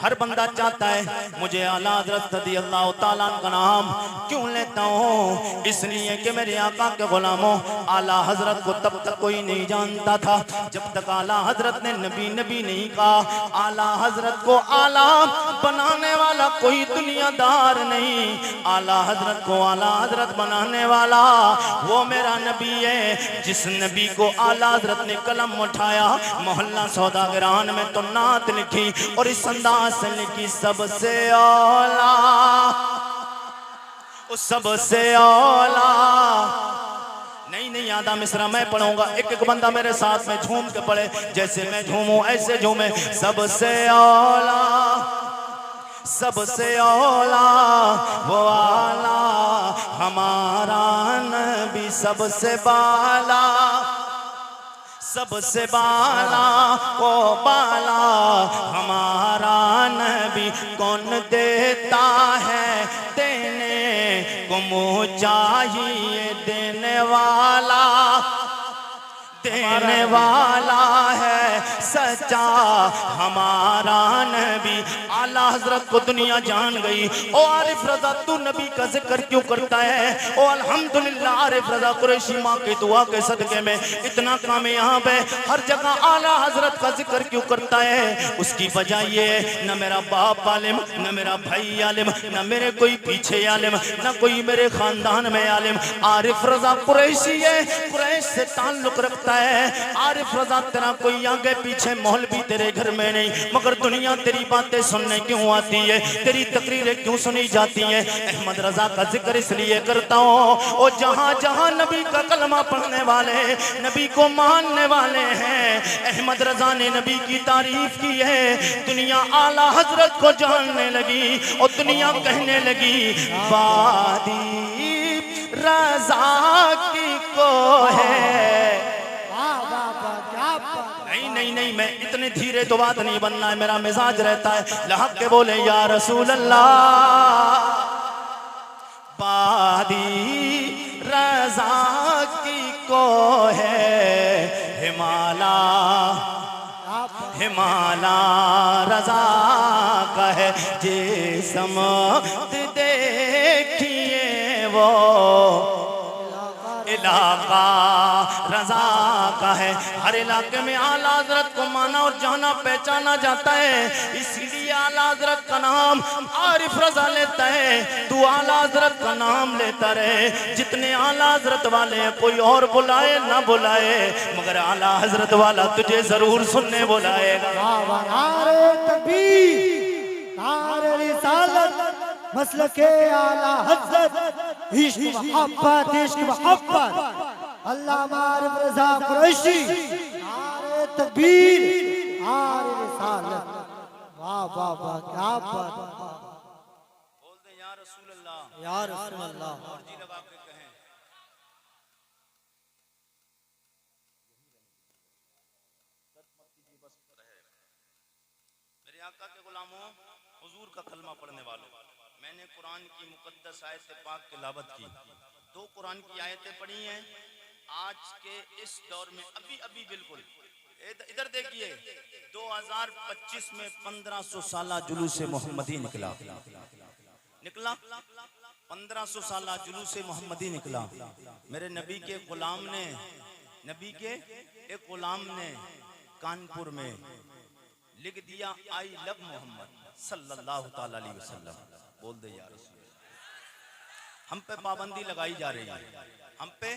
हर बंदा चाहता है मुझे आला हज़रत रज़ियल्लाहु ताला का नाम क्यों लेता हूँ, इसलिए कि मेरे आका के गुलामों आला हज़रत को तब तक कोई नहीं जानता था जब तक आला हज़रत ने नबी नबी नहीं कहा। आला हज़रत को आला बनाने वाला कोई दुनियादार नहीं, आला हज़रत को आला हज़रत बनाने वाला वो मेरा नबी है। जिस नबी को आला हज़रत ने कलम उठाया, मोहल्ला सौदागरान में तो नात लिखी और इस अंदाज से लिखी, सबसे औला सबसे औला। नहीं आधा मिसरा मैं पढ़ूंगा, एक एक बंदा मेरे साथ में झूम के पढ़े, जैसे मैं झूमूं ऐसे झूमे। सबसे औला सबसे औला वो आला हमारा नबी, सबसे बाला सबसे बाला वो बाला हमारा नबी। कौन देता है देने को मुँह चाहिए, देने वाला देने वाला है सच्चा हमारा नबी। आला हज़रत को दुनिया जान गई। ओ आरिफ रज़ा तू नबी का जिक्र क्यों करता है? ओ अल्हम्दुलिल्लाह आरिफ रज़ा कुरैशी माँ की दुआ के सदके में इतना कामयाब है, हर जगह आला हज़रत का जिक्र क्यों करता है? उसकी वजह ये है, न मेरा बाप आलिम, न मेरा भाई आलिम, न मेरे कोई पीछे आलिम, न कोई मेरे खानदान में आलिम। आरिफ रज़ा कुरैशी है, कुरैश से ताल्लुक रखता है। आरिफ रज़ा तेरा कोई आगे पीछे मोहल भी तेरे घर में नहीं, मगर दुनिया तेरी बातें सुनने क्यों आती है, तेरी तकरीरें क्यों सुनी जाती है? अहमद रज़ा का जिक्र इसलिए करता हूँ, और जहाँ जहाँ नबी का कलमा पढ़ने वाले, नबी को मानने वाले हैं, अहमद रज़ा ने नबी की तारीफ की है। दुनिया आला हज़रत को जानने लगी और दुनिया कहने लगी वादी रज़ा की को है। नहीं मैं इतने धीरे तो बात नहीं बनना है, मेरा मिजाज रहता है लहक के बोले या रसूल अल्लाह। बादी रज़ा की को है हिमाला, हिमाला रज़ा का है जिसम देखिए वो इलाका रज़ा का है। हर इलाके में आला हज़रत को माना और जाना पहचाना जाता है, इसीलिए आला हज़रत का नाम आरिफ रज़ा लेता है। तू आला हज़रत का नाम लेता रहे, जितने आला हज़रत वाले हैं कोई और बुलाए ना बुलाए, मगर आला हज़रत वाला तुझे जरूर सुनने बुलाएगा। नारे तकबीर, नारे रिसालत, मसलके आला हज़रत, इश्क मोहब्बत, इश्क मोहब्बत, अल्लामा आरिफ रज़ा कुरैशी। नारे तकबीर, नारे रिसालत, वाह वाह वाह क्या बात। बोल दे या रसूल अल्लाह, या रसूल अल्लाह। और जी लगा के कहें मेरे आका के गुलामों, हुजूर का कलमा पढ़ने वालों, मैंने कुरान की मुकद्दस आयत पाक तिलावत की। 2 कुरान की आयतें पढ़ी हैं आज के इस दौर में, अभी अभी बिल्कुल इधर देखिए 2025 में 1500 साला जुलूस मोहम्मदी निकला 1500 साला जुलूस मोहम्मदी निकला। मेरे नबी के गुलाम ने, नबी के एक गुलाम ने कानपुर में लिख दिया आई लव मोहम्मद सल्लल्लाहु ताला अलैहि वसल्लम। बोल दे यार, हम पे पाबंदी लगाई जा रही है, हम पे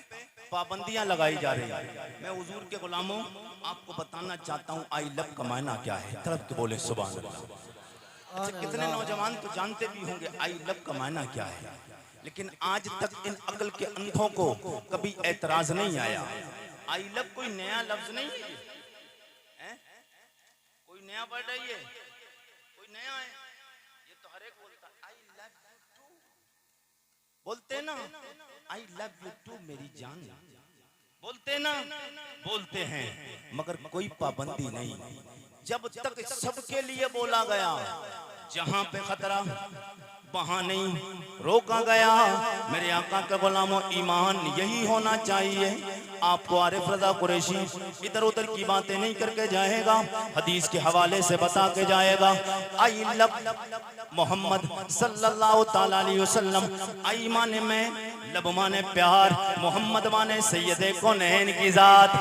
पाबंदियां लगाई जा रही है। मैं हुजूर के गुलामों आपको बताना चाहता हूँ आई लव का मायना क्या है। तरफ के बोले सुभान अल्लाह। अच्छा, कितने नौजवान तो जानते भी होंगे आई लव का मायना क्या है, लेकिन आज तक इन अकल के अंधों को कभी एतराज नहीं आया। आई लव कोई नया लफ्ज नहीं है, कोई नया वर्ड है, ये कोई नया है, ये तो हर एक बोलता आई लव यू टू, बोलते ना आई लव यू टू मेरी जान, बोलते ना, बोलते हैं, मगर कोई पाबंदी नहीं। जब तक सबके लिए बोला गया, जहां पे खतरा वहां नहीं रोका गया। मेरे आका के गुलामों, ईमान यही होना चाहिए। आपको आरिफ रजा कुरैशी इधर उधर की बातें नहीं करके जाएगा, हदीस के हवाले से बता के जाएगा। आई लव मोहम्मद सल्लल्लाहु ताला अलैहि वसल्लम। आई माने में, लब माने प्यार, मोहम्मद माने सैयदे कौनैन की जात।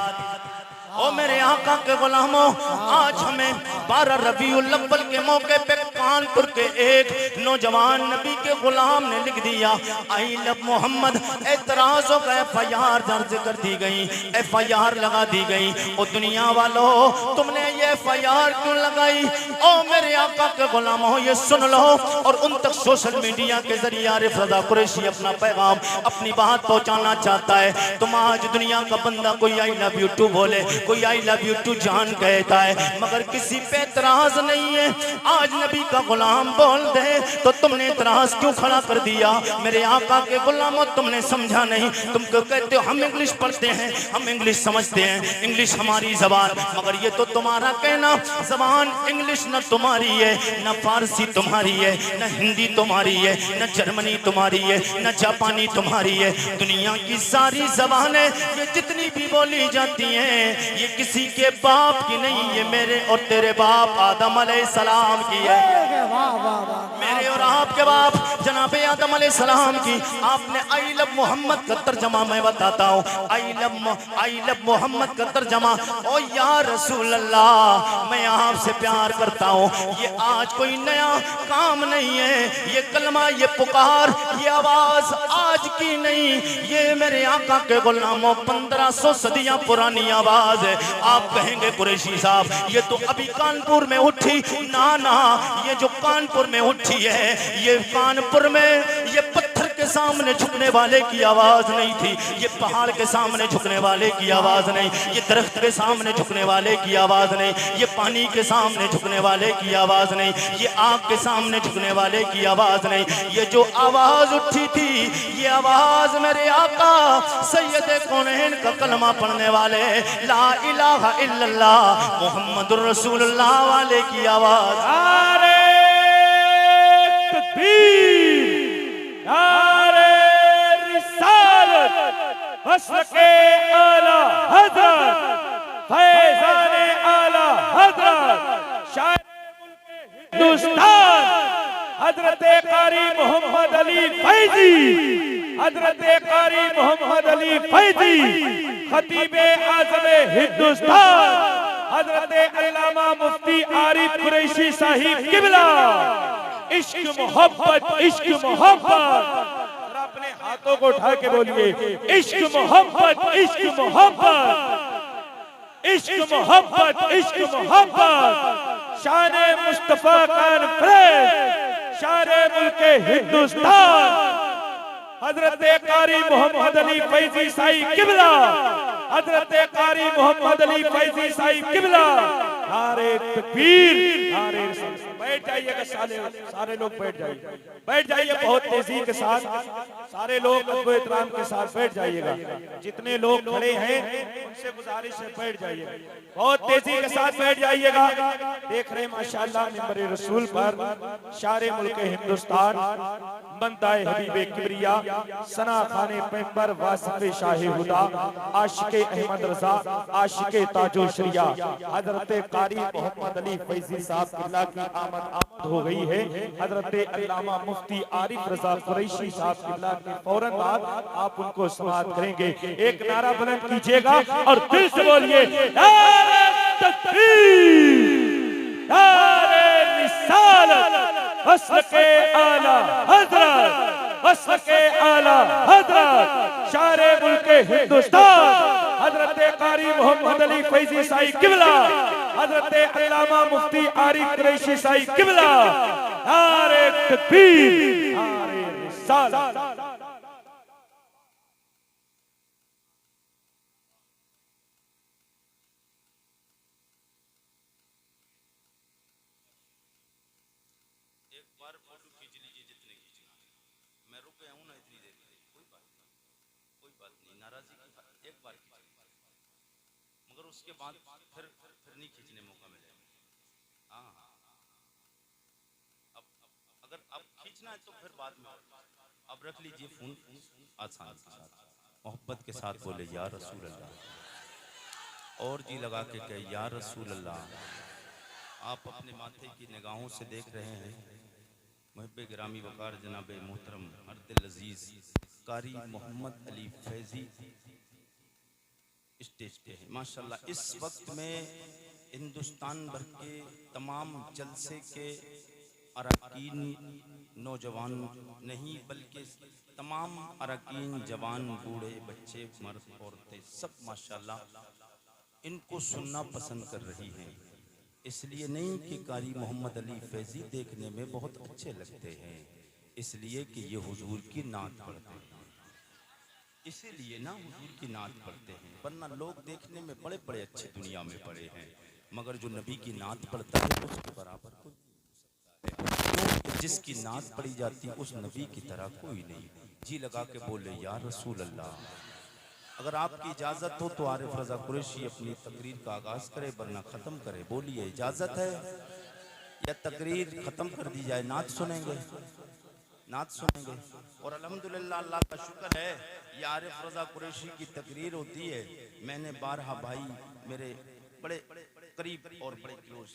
ओ मेरे आका के गुलामों, आज हमें 12 रबीउल अव्वल के मौके पे कानपुर के एक नौजवान नबी के गुलाम ने लिख दिया आई लव मोहम्मद। एतराज़ों का FIR दर्ज कर दी गई, FIR लगा दी गई। ओ दुनिया वालों, तुमने ये FIR क्यों लगाई? ओ मेरे आका के गुलामों, ये सुन लो और उन तक सोशल मीडिया के जरिए आरिफ रजा कुरैशी अपना पैगाम, अपनी बात पहुंचाना चाहता है। तुम आज दुनिया का बंदा कोई आई लव यू टू बोले, कोई आई लव यू टू जान कहता है, मगर किसी पे एतराज नहीं है। आज नबी का गुलाम बोल दे तो तुमने एतराज क्यों खड़ा कर दिया? मेरे आका के गुलामों, तुमने समझा नहीं। तुम क्यों कहते हो हम इंग्लिश पढ़ते हैं, हम इंग्लिश समझते हैं, इंग्लिश हमारी जबान, मगर ये तो तुम्हारा कहना जबान इंग्लिश न तुम्हारी है, न फारसी तुम्हारी है, न हिंदी तुम्हारी है, न जर्मनी तुम्हारी है, न जापानी तुम्हारी है। दुनिया की सारी जबानें ये जितनी भी बोली जाती हैं, ये किसी के बाप की नहीं, ये मेरे और तेरे बाप आदम अलैहिस्सलाम की है। मेरे और आपके बाप जनाबे आदम अलैहिस्सलाम की। आपने आई लव मोहम्मद का तर्जमा मैं बताता हूँ। आई लव मोहम्मद का तर्जमा, ओ या रसूल अल्लाह, मैं आपसे प्यार करता हूँ। ये आज कोई नया काम नहीं है, ये कलमा, ये पुकार, ये आवाज आज की नहीं, ये मेरे आका के गुलामों 1500 सदियां पुरानी आवाज है। आप कहेंगे कुरैशी साहब ये तो अभी कानपुर में उठी, ना ना, ये जो कानपुर में उठी है, ये कानपुर में ये पत्थर के सामने झुकने वाले की आवाज नहीं थी, ये पहाड़ के सामने झुकने वाले की आवाज नहीं, ये दरख्त के सामने झुकने वाले की आवाज नहीं, ये पानी के सामने झुकने वाले की आवाज नहीं, ये आग के सामने झुकने वाले की आवाज नहीं। ये जो आवाज उठी थी, ये आवाज मेरे आका सैयदे कौनैन का कलमा पढ़ने वाले ला इलाहा इल्लल्लाह मुहम्मदुर रसूलुल्लाह वाले की आवाज। नारे तकबीर, नारे रिसालत, मसलके आला हज़रत, फैज़ाने आला हज़रत, शायर हिंदुस्तान हज़रत कारी मोहम्मद अली फैज़ी, हज़रत कारी मोहम्मद अली फैज़ी, खतीबे आज़म हिंदुस्तान हज़रत अल्लामा मुफ्ती आरिफ कुरैशी साहिब किबला। इश्क मोहब्बत, इश्क मोहब्बत, अपने हाथों को उठा के बोलिए इश्क मोहब्बत, इश्क मोहब्बत, इश्क मोहब्बत, इश्क मोहब्बत। शाने मुस्तफा कॉन्फ्रेंस, शाने मुल्के हिंदुस्तान हजरत कारी मोहम्मद अली फैज़ी साहिब किबला, हजरत कारी मोहम्मद अली फैज़ी साहिब किबला। नारे तकबीर, नारे रिसालत। बैठ जाइएगा सारे लोग बैठ जाइए, बैठ जाइए बहुत तेजी के साथ, सारे लोग अदब एहतराम के साथ बैठ जाइएगा। जितने लोग खड़े हैं उनसे गुजारिश है बैठ जाइएगा, बहुत तेजी के साथ बैठ जाइएगा। देख रहे माशाअल्लाह मिंबर रसूल पर शारे मुल्क हिंदुस्तान, बंदाए हबीबे किबरिया, सना खाने पैगंबर वासिफ शाह हुदा, आशिके अहमद रजा, आशिके ताजो शरिया, हजरत कारी मोहम्मद अली फैज़ी साहब किबला की आमद हो गई है। हजरत अल्लामा मुफ्ती आरिफ रजा कुरैशी साहब किबला के फौरन बाद आप उनको समाअत करेंगे। एक नारा बुलंद कीजिएगा और दिल से बोलिए नारे तकबीर, नारे रिसालत, मसलके आला हज़रत, मसलके आला हज़रत, शारे मुल्के हिंदुस्तान हजरत कारी मोहम्मद अली फैज़ी साहिब किबला, हजरत अल्लामा मुफ्ती आरिफ कुरैशी साहिब किबला। नारे तकबीर, नारे रिसालत। एक बार फोटो खींच लीजिए जितने खींचना, मैं रुक गया हूं ना इतनी देर, कोई बात नहीं, नाराजगी की बात, एक बार खींचिए, मगर उसके बाद फिर नहीं खींचने मौका मिलेगा। हाँ, अब अगर अब खींचना है तो फिर बाद में, अब रख लीजिए फोन आसान के साथ। मोहब्बत के साथ बोले या रसूल अल्लाह। और जी लगा के कहे या रसूल अल्लाह। आप अपने माथे की निगाहों से देख रहे हैं मुहब्बे गिरामी वकार जनाब मोहतरम अर्दिल अजीज कारी मोहम्मद अली फैजी स्टेज पे है माशाल्लाह। इस वक्त में हिंदुस्तान भर के तमाम जलसे के अरकान नौजवान नहीं बल्कि तमाम अरकान जवान बूढ़े बच्चे मर्द औरतें सब माशाल्लाह इनको सुनना पसंद कर रही हैं। इसलिए नहीं कि कारी मोहम्मद अली फैजी देखने में बहुत अच्छे लगते हैं, इसलिए कि ये हुजूर की नात पढ़ते हैं, इसीलिए ना हुजूर की नात पढ़ते हैं। वरना लोग देखने में बड़े बड़े अच्छे दुनिया में पड़े हैं, मगर जो नबी की नात पढ़ता है उसके बराबर कोई नहीं। जिसकी नात पढ़ी जाती उस नबी की तरह कोई नहीं। जी लगा के बोले या रसूल अल्लाह। अगर आपकी इजाजत हो तो आरिफ रजा कुरैशी अपनी तकरीर का आगाज करे, वरना खत्म करे। बोलिए इजाजत है या तकरीर खत्म कर दी जाए? नात सुनेंगे, नात सुनेंगे। और अल्हम्दुलिल्लाह अल्लाह का शुक्र है ये आरिफ रजा कुरैशी की तकरीर होती है। मैंने बारहा भाई मेरे बड़े करीब और बड़े क्लोज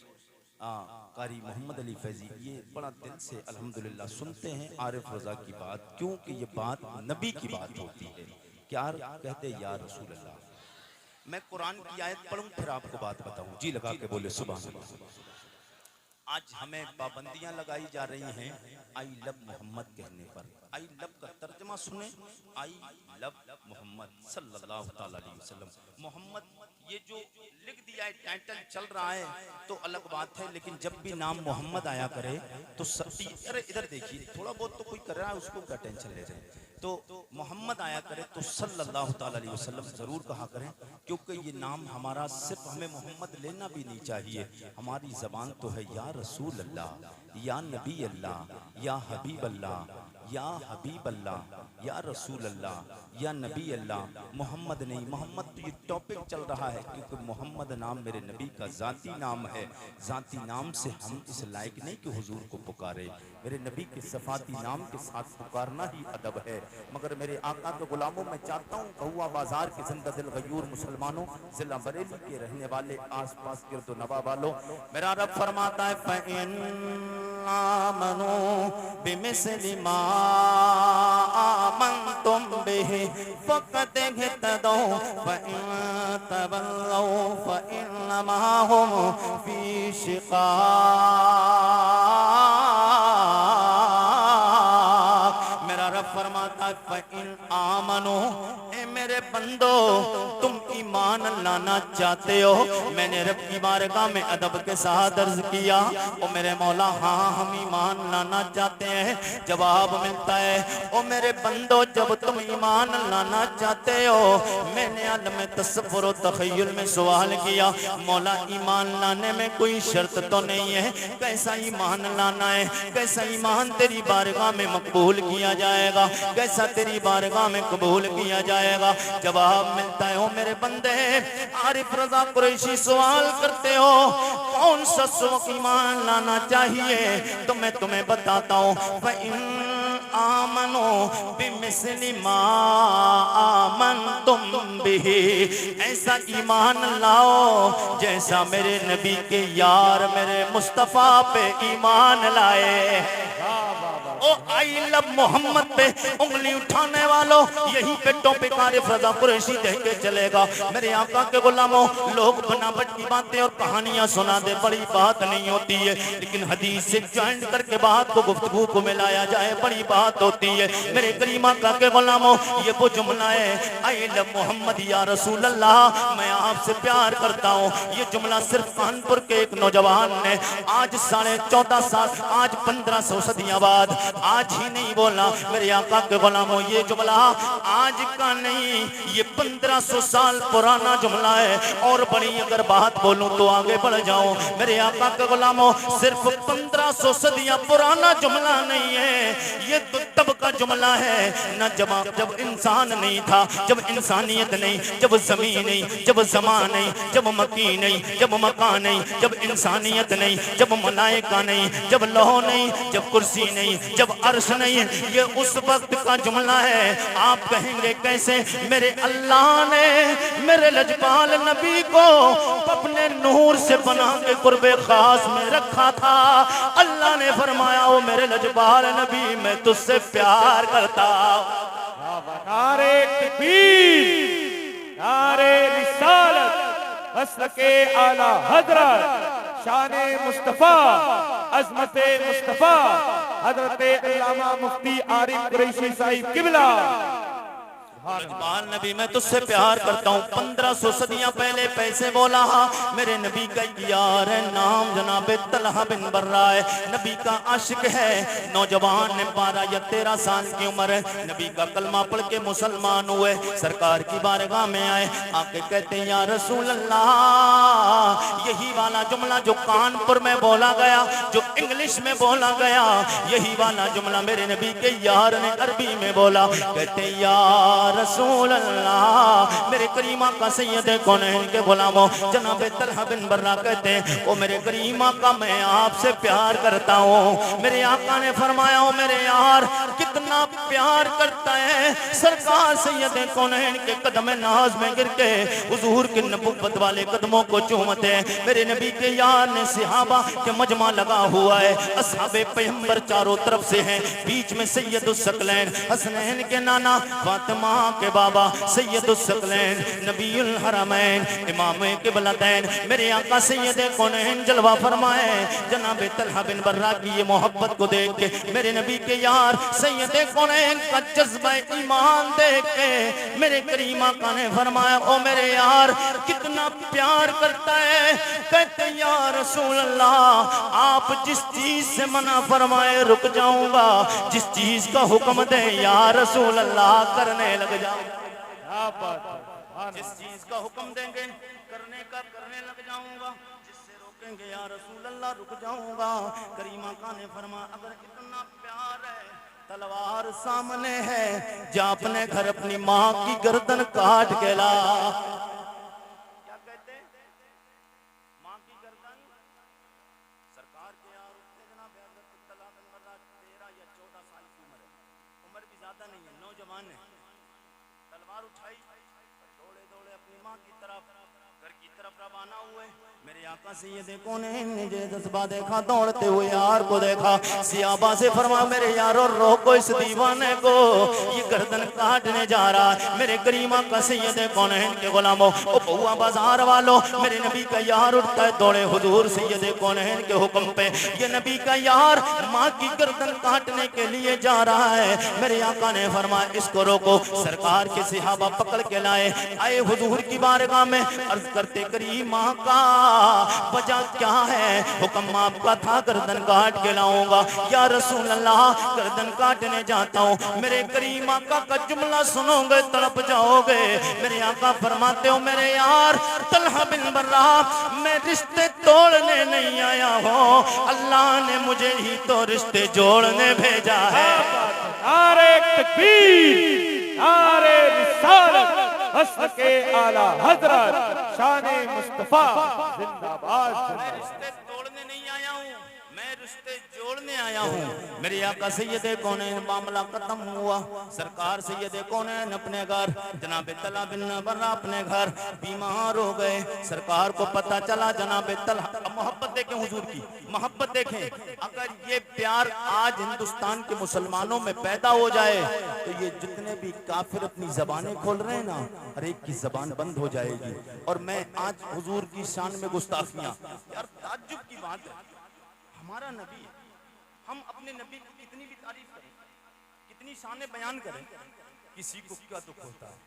कारी मोहम्मद अली फैजी ये बड़ा दिल से अल्हम्दुलिल्लाह सुनते हैं आरिफ रजा की बात, क्योंकि ये बात नबी की बात होती है। क्या कहते या रसूल अल्लाह। मैं कुरान की आयत पढ़ूं फिर आपको बात बताऊं। जी लगा के बोले सुभान अल्लाह। आज हमें पाबंदियां लगाई जा रही हैं आई लव मोहम्मद कहने पर। आई लव का तर्जमा सुने, आई लव मोहम्मद सल्लल्लाहु ताला अलैहि वसल्लम। मोहम्मद ये जो लिख दिया है टाइटल चल रहा है तो अलग बात है, लेकिन जब भी नाम मोहम्मद आया करे तो अरे इधर देखिए, थोड़ा बहुत तो कोई कर रहा है उसको क्या टेंशन ले रहे हैं। तो मोहम्मद आया करे तो सल्लल्लाहु ताला अलैहि वसल्लम जरूर कहा करें, क्योंकि ये नाम हमारा सिर्फ हमें मोहम्मद लेना भी नहीं चाहिए। हमारी जबान तो है या रसूल अल्लाह, या नबी अल्लाह, या हबीब अल्लाह, या हबीब अल्लाह, या रसूल अल्लाह, या नबी अल्लाह। मोहम्मद नहीं, मोहम्मद तो ये टॉपिक चल रहा है क्योंकि मोहम्मद नाम मेरे नबी का ज़ाती नाम है। ज़ाती नाम से हम इस लायक नहीं कि हुजूर को पुकारे। मेरे नबी के सफाती नाम के साथ पुकारना ही अदब है। मगर मेरे आका के गुलामों में चाहता हूँ कहुआ बाजार के जिंदा दिल गयूर मुसलमानों, जिला बरेली के रहने वाले आस पास गिरदो नवा वालों, मेरा रब फरमाता है फ़इन आमनू बिमिस्लि मा आमनतुम बिही फ़क़द इह्तदौ फ़इन तवल्लौ फ़इन्नमा हुम फ़ी शिक़ाक़। मेरा रब फरमाता है फ़इन आमनू, ए मेरे बंदो तुम ईमान लाना चाहते हो? मैंने रब की बारगाह में अदब के साथ अर्ज किया ओ मेरे मौला हाँ हम ईमान लाना चाहते हैं। जवाब मिलता है ओ मेरे बंदो जब तुम ईमान लाना चाहते हो, मैंने आलम तसव्वुर व तख़य्युल में सवाल किया मौला ईमान लाने में कोई शर्त तो नहीं है? कैसा ईमान लाना है? कैसा ईमान तेरी बारगाह में मकबूल किया जाएगा? कैसा तेरी बारगाह में कबूल किया जाएगा? जवाब मिलता है ओ मेरे बंदे, आरिफ रजा कुरैशी सवाल करते हो कौन सा सुख ईमान लाना चाहिए, तो मैं तुम्हें बताता हूँ फ़इन आमनो बिमिस्लि मा आमनतुम बिही, ऐसा ईमान लाओ जैसा मेरे नबी के यार मेरे मुस्तफा पे ईमान लाए। ओ आई लव मोहम्मद पे उंगली उठाने वालों यहीं पे टॉपिक आरिफ रजा कुरैशी देख के चलेगा। मेरे आका के गुलामों, लोग बनावट की बातें और कहानियां सुना दे बड़ी बात नहीं होती है, लेकिन हदीस से ज्वाइंट करके बात को गुफ्तगू को मिलाया जाए बड़ी बात होती है। मेरे करीम आका के गुलामों, ये वो जुमला है आई लव मोहम्मद या रसूल अल्लाह, मैं आपसे प्यार करता हूँ। ये जुमला सिर्फ कानपुर के एक नौजवान ने आज 14.5 साल, आज 1500 सदियां बाद आज ही नहीं बोला। मेरे आका के गुलामों, ये जुमला आज का नहीं, ये 1500 साल पुराना जुमला है। और बड़ी अगर बात बोलूं तो आगे बढ़ जाऊं मेरे आका के गुलामों, सिर्फ 1500 सदियां पुराना जुमला नहीं है, ये तो तब का जुमला है न जब इंसान नहीं था, जब इंसानियत नहीं, जब जमीन नहीं, जब जमान नहीं, जब मकी नहीं, जब मकान नहीं, जब इंसानियत नहीं, जब मलाइका नहीं, जब लौह नहीं, जब कुर्सी नहीं, जब अर्श नहीं, ये उस वक्त का जुमला है। आप कहेंगे कैसे? मेरे अल्लाह ने मेरे लजपाल नबी को अपने नूर से बना के कुर्बे खास में रखा था। अल्लाह ने फरमाया ओ मेरे लजपाल नबी मैं तुझसे प्यार करता। नारे तकबीर, नारे रिसालत, मसलके आला हजरत, शाने मुस्तफा, अजमते मुस्तफा, हजरते अल्लामा मुफ्ती आरिफ कुरैशी साहिब किबला। लजपाल नबी मैं तुझसे प्यार करता हूँ। 1500 सदियां पहले पैसे बोला मेरे नबी का यार है, नाम जनाबे तलहा बिन बर्रा है, नबी का आशिक है। नौजवान ने 12 या 13 साल की उम्र है, नबी का कलमा पढ़ के मुसलमान हुए, सरकार की बारगाह में आए, आके कहते हैं या रसूल अल्लाह, यही वाला जुमला जो कानपुर में बोला गया, जो इंग्लिश में बोला गया, यही वाला जुमला मेरे नबी के यार ने अरबी में बोला। कहते यार रसूल अल्लाह, मेरे करीमा का सैयद कौनैन के गुलामों जनाब तलहा बिन बर्रा कहते हैं ओ मेरे करीमा का मैं आपसे प्यार करता हूँ। मेरे आका ने फरमाया ओ मेरे यार कितना प्यार करता है। सरकार सैयद कौनैन के कदम नाज में गिर के हुजूर के नबुव्वत वाले कदमों को चूमते हैं। मेरे नबी के यार ने सहाबा के मजमा लगा हुआ है, असहाबे पैगंबर चारों तरफ से हैं, बीच में सैयदुस सकलैन हसनैन के नाना, फातिमा के बाबा सैयदुस सकलैन नबीउल हरमैन इमाम किबलतैन मेरे आका सैयद कौनैन जलवा फरमाए। जनाब तलहा बिन बर्रा की ये मोहब्बत को देख के मेरे नबी के यार सैयद कौनैन का जज्बा ईमान देख के मेरे करीम आका ने फरमाया ओ मेरे यार कितना प्यार करता है। कहते या रसूल अल्लाह आप जिस चीज से मना फरमाए रुक जाऊंगा, जिस चीज का हुक्म दे या रसूल अल्लाह करने लग जाऊंगा। जिस चीज का हुक्म देंगे करने लग जाऊंगा, जिससे रोकेंगे या रसूल अल्लाह रुक जाऊंगा। करीम आका ने फरमाया अगर इतना प्यार है तलवार सामने है, जा अपने घर अपनी माँ की गर्दन काट के ला। क्या कहते हैं? माँ की गर्दन सरकार के यार उठते जनाब हज़रत तलहा बिन बर्रा 13 या 14 साल की उम्र भी ज्यादा नहीं है, नौजवान है। तलवार उठाई, दौड़े दौड़े अपनी माँ की तरफ घर की तरफ रवाना हुए। मेरे आका सैयद कौनैन ने ये जज्बा देखा, दौड़ते हुए यार को देखा, सियाबा से फरमा मेरे यारो रोको इस दीवाने को, ये गर्दन काटने जा रहा है। मेरे करीम आका सैयद कौनैन के गुलामों ओ बहुआ बाजार वालों, मेरे नबी का यार उठता है दौड़े हुजूर सैयद कौनैन के हुक्म पे। ये नबी का यार माँ की गर्दन काटने के लिए जा रहा है। मेरे आका ने फरमाया इसको रोको। सरकार के सहाबा पकड़ के लाए, आए हुजूर की बारगाह में, अर्ज करते करीम आका वजह क्या है? हुक्म आपका था गर्दन काट के लाऊंगा। या रसूल अल्लाह गर्दन काटने जाता हूँ, मेरे करीम आका का जुमला सुनोगे तड़प जाओगे। मेरे आका फरमाते हो मेरे यार तलहा बिन बर्रा मैं रिश्ते तोड़ने नहीं आया हूँ, अल्लाह ने मुझे ही तो रिश्ते जोड़ने भेजा है। नारे तकबीर, नारे रिसालत, मसलके आला हजरत, शाने मुस्तफा जिंदाबाद। मैं रिश्ते तोड़ने नहीं आया हूँ, मैं रिश्ते जोड़ने आया हूँ। मेरे आका सैयद कौनैन मामला खत्म हुआ। सरकार सैयद कौनैन अपने घर, जनाब तलहा बिन बर्रा अपने घर बीमार हो गए। सरकार को पता चला जनाब तलहा, मोहब्बत देखें हुजूर की, मोहब्बत देखें। अगर ये प्यार आज हिंदुस्तान के मुसलमानों में पैदा हो जाए तो ये जितने भी काफिर अपनी जबानें खोल रहे हैं ना, हर एक की जबान बंद हो जाएगी। और मैं आज हुजूर की शान में गुस्ताखियां, यार ताज्जुब की बात है, हमारा नबी, हम अपने नबी की कितनी भी तारीफ करें, कितनी शान बयान करें, किसी को क्या दुख होता है,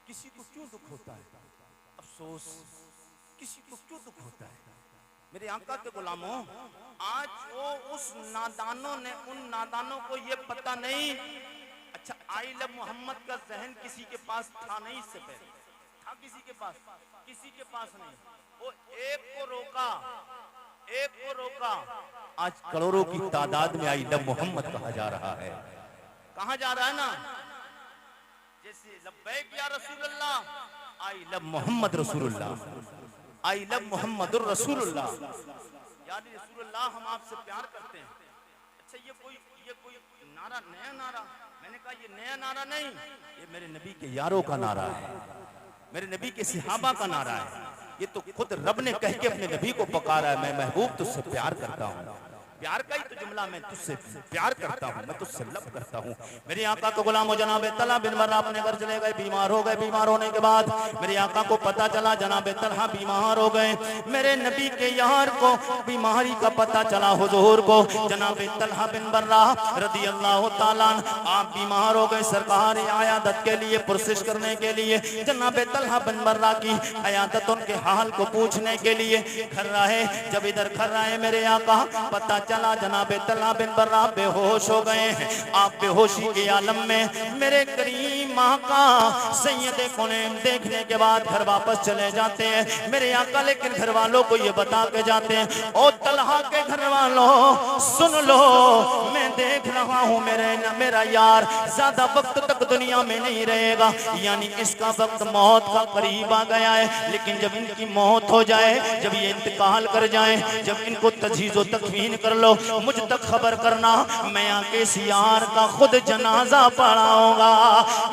किसी को क्यों दुख होता है, अफसोस किसी को क्यों दुख होता है। मेरे आका के गुलामों, आज वो उस नादानों ने, उन नादानों को ये पता नहीं, अच्छा, आई लव मोहम्मद का जहन किसी के पास था नहीं, इससे पहले था किसी के पास? किसी के पास नहीं। वो एक को रोका, एक को रोका, आज करोड़ों की तादाद में आई लव मोहम्मद कहा जा रहा है। कहा जा रहा है ना, जैसे लब्बैक या रसूलुल्लाह, आई लव मोहम्मद रसूलुल्लाह, आई लव मोहम्मद रसूलुल्लाह, यानी रसूलुल्लाह हम आपसे प्यार करते हैं। अच्छा, ये कोई नारा, नया नारा? मैंने कहा ये नया नारा नहीं, ये मेरे नबी के यारों का नारा है, मेरे नबी के सहाबा का नारा है। ये तो खुद रब ने कह के अपने नबी को पुकारा है, मैं महबूब तुझसे प्यार करता हूँ। प्यार का ही तो जुमला, मैं तुझसे प्यार करता हूँ, मैं तुझसे लब करता हूँ। मेरे आका को गुलाम हो जनाब तलहा बिन बर्रा अपने घर चले गए, बीमार हो गए। बीमार होने के बाद मेरे आका को पता चला जनाब तलहा बीमार हो गए। मेरे नबी के यार को बीमारी का पता चला, हुजूर को, जनाब तलहा बिन बर्रा रदी अल्लाह ताला आप बीमार हो गए। सरकार आयादत के लिए पुरसिश करने के लिए जनाब तलहा बिन बर्रा की आयादत, उनके हाल को पूछने के लिए घर रहे। जब इधर घर रहे मेरे आका, पता चला जनाब तलहा बिन बर्रा बेहोश हो गए हैं। आप बेहोशी के आलम में मेरे करीम आका सैयदे कौनैन देखने के बाद घर वापस चले जाते हैं मेरे आका, लेकिन घर वालों को ये बता के जाते हैं, ओ तलहा के घर वालों सुन लो, मैं देख रहा हूँ मेरा यार ज्यादा वक्त तक दुनिया में नहीं रहेगा, यानी इसका वक्त मौत का करीब आ गया है। लेकिन जब इनकी मौत हो जाए, जब ये इंतकाल कर जाए, जब इनको तजहीज़ो तकफीन कर लो, मुझ तक खबर करना, मैं आके इस यार का खुद जनाजा पढ़ाऊंगा।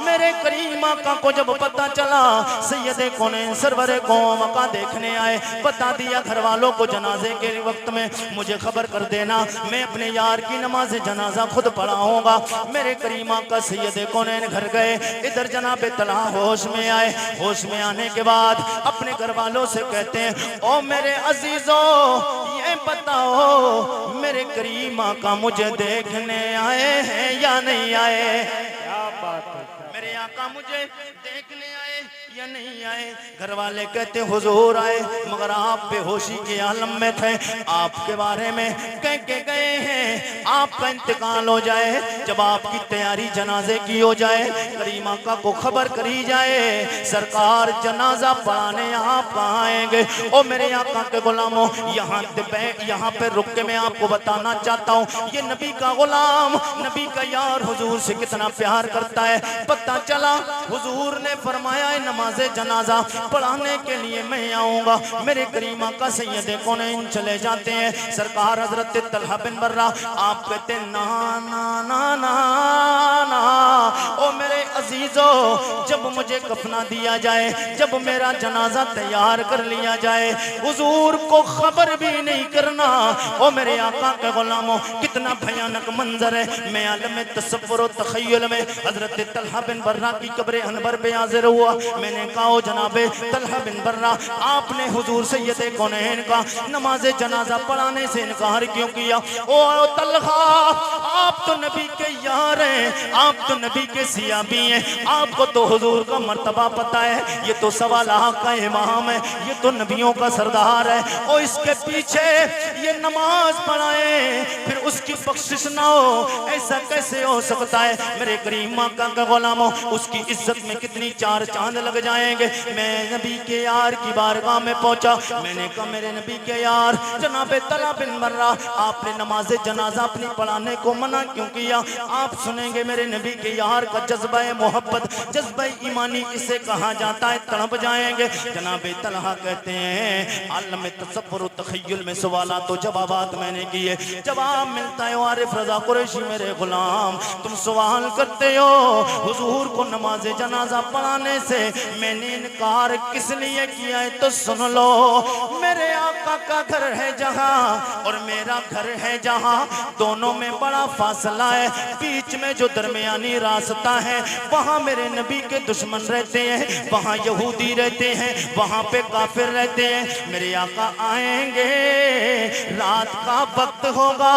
मेरे करीम आका को जब पता चला, सैयदे कौनैन सरवरे कौम का देखने आए, बता दिया घर वालों को जनाजे के वक्त में मुझे खबर कर देना, मैं अपने यार की नमाज जनाजा खुद पढ़ाऊंगा। मेरे करीम आका सैयदे कौनैन घर गए। इधर जनाब तलहा होश में आए। होश में आने के बाद अपने घर वालों से कहते हैं, ओ मेरे अजीजों ये बताओ मेरे करीम आका मुझे देखने आए हैं या नहीं आए? क्या बात है, मेरे आका मुझे देखने आए या नहीं आए? घर वाले कहते हुजूर आए, मगर आप बेहोशी के आलम में थे, आपके बारे में कह के गए हैं आपका इंतकाल हो जाए, जब आपकी तैयारी जनाजे की हो जाए, करीम आका को खबर करी जाए, सरकार जनाजा पढ़ाने आप आएंगे। ओ मेरे आका के गुलामों, यहाँ पे रुक के मैं आपको बताना चाहता हूँ, ये नबी का गुलाम, नबी का यार हुजूर से कितना प्यार करता है। पता चला हुजूर ने फरमाया है नमाज़े जनाजा पढ़ाने के लिए मैं आऊंगा। मेरे करीम आका सैयदे कौनैन चले जाते हैं। सरकार हजरत तलहा बिन बर्रा आप कहते ना ना ना ना ना, ओ मेरे अजीजों जब मुझे कफना दिया जाए, जब मेरा जनाजा तैयार कर लिया जाए, हुजूर को खबर भी नहीं करना। ओ मेरे आका के गुलामों, कितना भयानक मंजर है। मैं आलम तसव्वुर व तखय्युल में हजरत तलहा बिन बर्रा की कब्र अनबर पे हाजिर हुआ। मैंने कहा ओ जनाबे तलहा बिन बर्रा, आपने हुजूर सैयदे कौनैन का नमाज जनाजा पढ़ाने से इनकार क्यों किया? ओ तलहा, आप तो नबी के यार हैं, आप तो नबी के सियाबी हैं, आपको तो हुजूर का मर्तबा पता है, ये तो सवा लाख का इमाम है, ये तो नबियों का सरदार है, और इसके पीछे ये नमाज पढ़ाए फिर उसकी बख्शिश ना हो, ऐसा कैसे हो सकता है? मेरे करीम आका का गुलामों, उसकी इज्जत में कितनी चार चांद लग जाएंगे। मैं नबी के यार की बारगाह में पहुंचा। मैंने कहा मेरे नबी के यार जनाबे तलहा बिन बर्रा, आपने नमाज जनाजा अपनी पढ़ाने को मना क्यों किया? आप सुनेंगे मेरे नबी के यार का जज्बा मोहब्बत, जज्बा ईमानी इसे कहा जाता है, तड़प जाएंगे। जनाबे तलहा कहते हैं आलम तसव्वुर तखय्युल में सवाल तो जवाबात मैंने किए, जवाब मिलता है आरिफ रजा कुरैशी मेरे गुलाम, तुम सवाल करते हो हुजूर को नमाज जनाजा पढ़ाने से मैंने इनकार किस लिए किया है? तो सुन लो, मेरे आका का घर है जहां और मेरा घर है जहां, दोनों में बड़ा फासला है, बीच में जो दरमियानी रास्ता है वहाँ मेरे नबी के दुश्मन रहते हैं, वहाँ यहूदी रहते हैं, वहाँ पे काफिर रहते हैं। मेरे आका आएंगे, रात का वक्त होगा,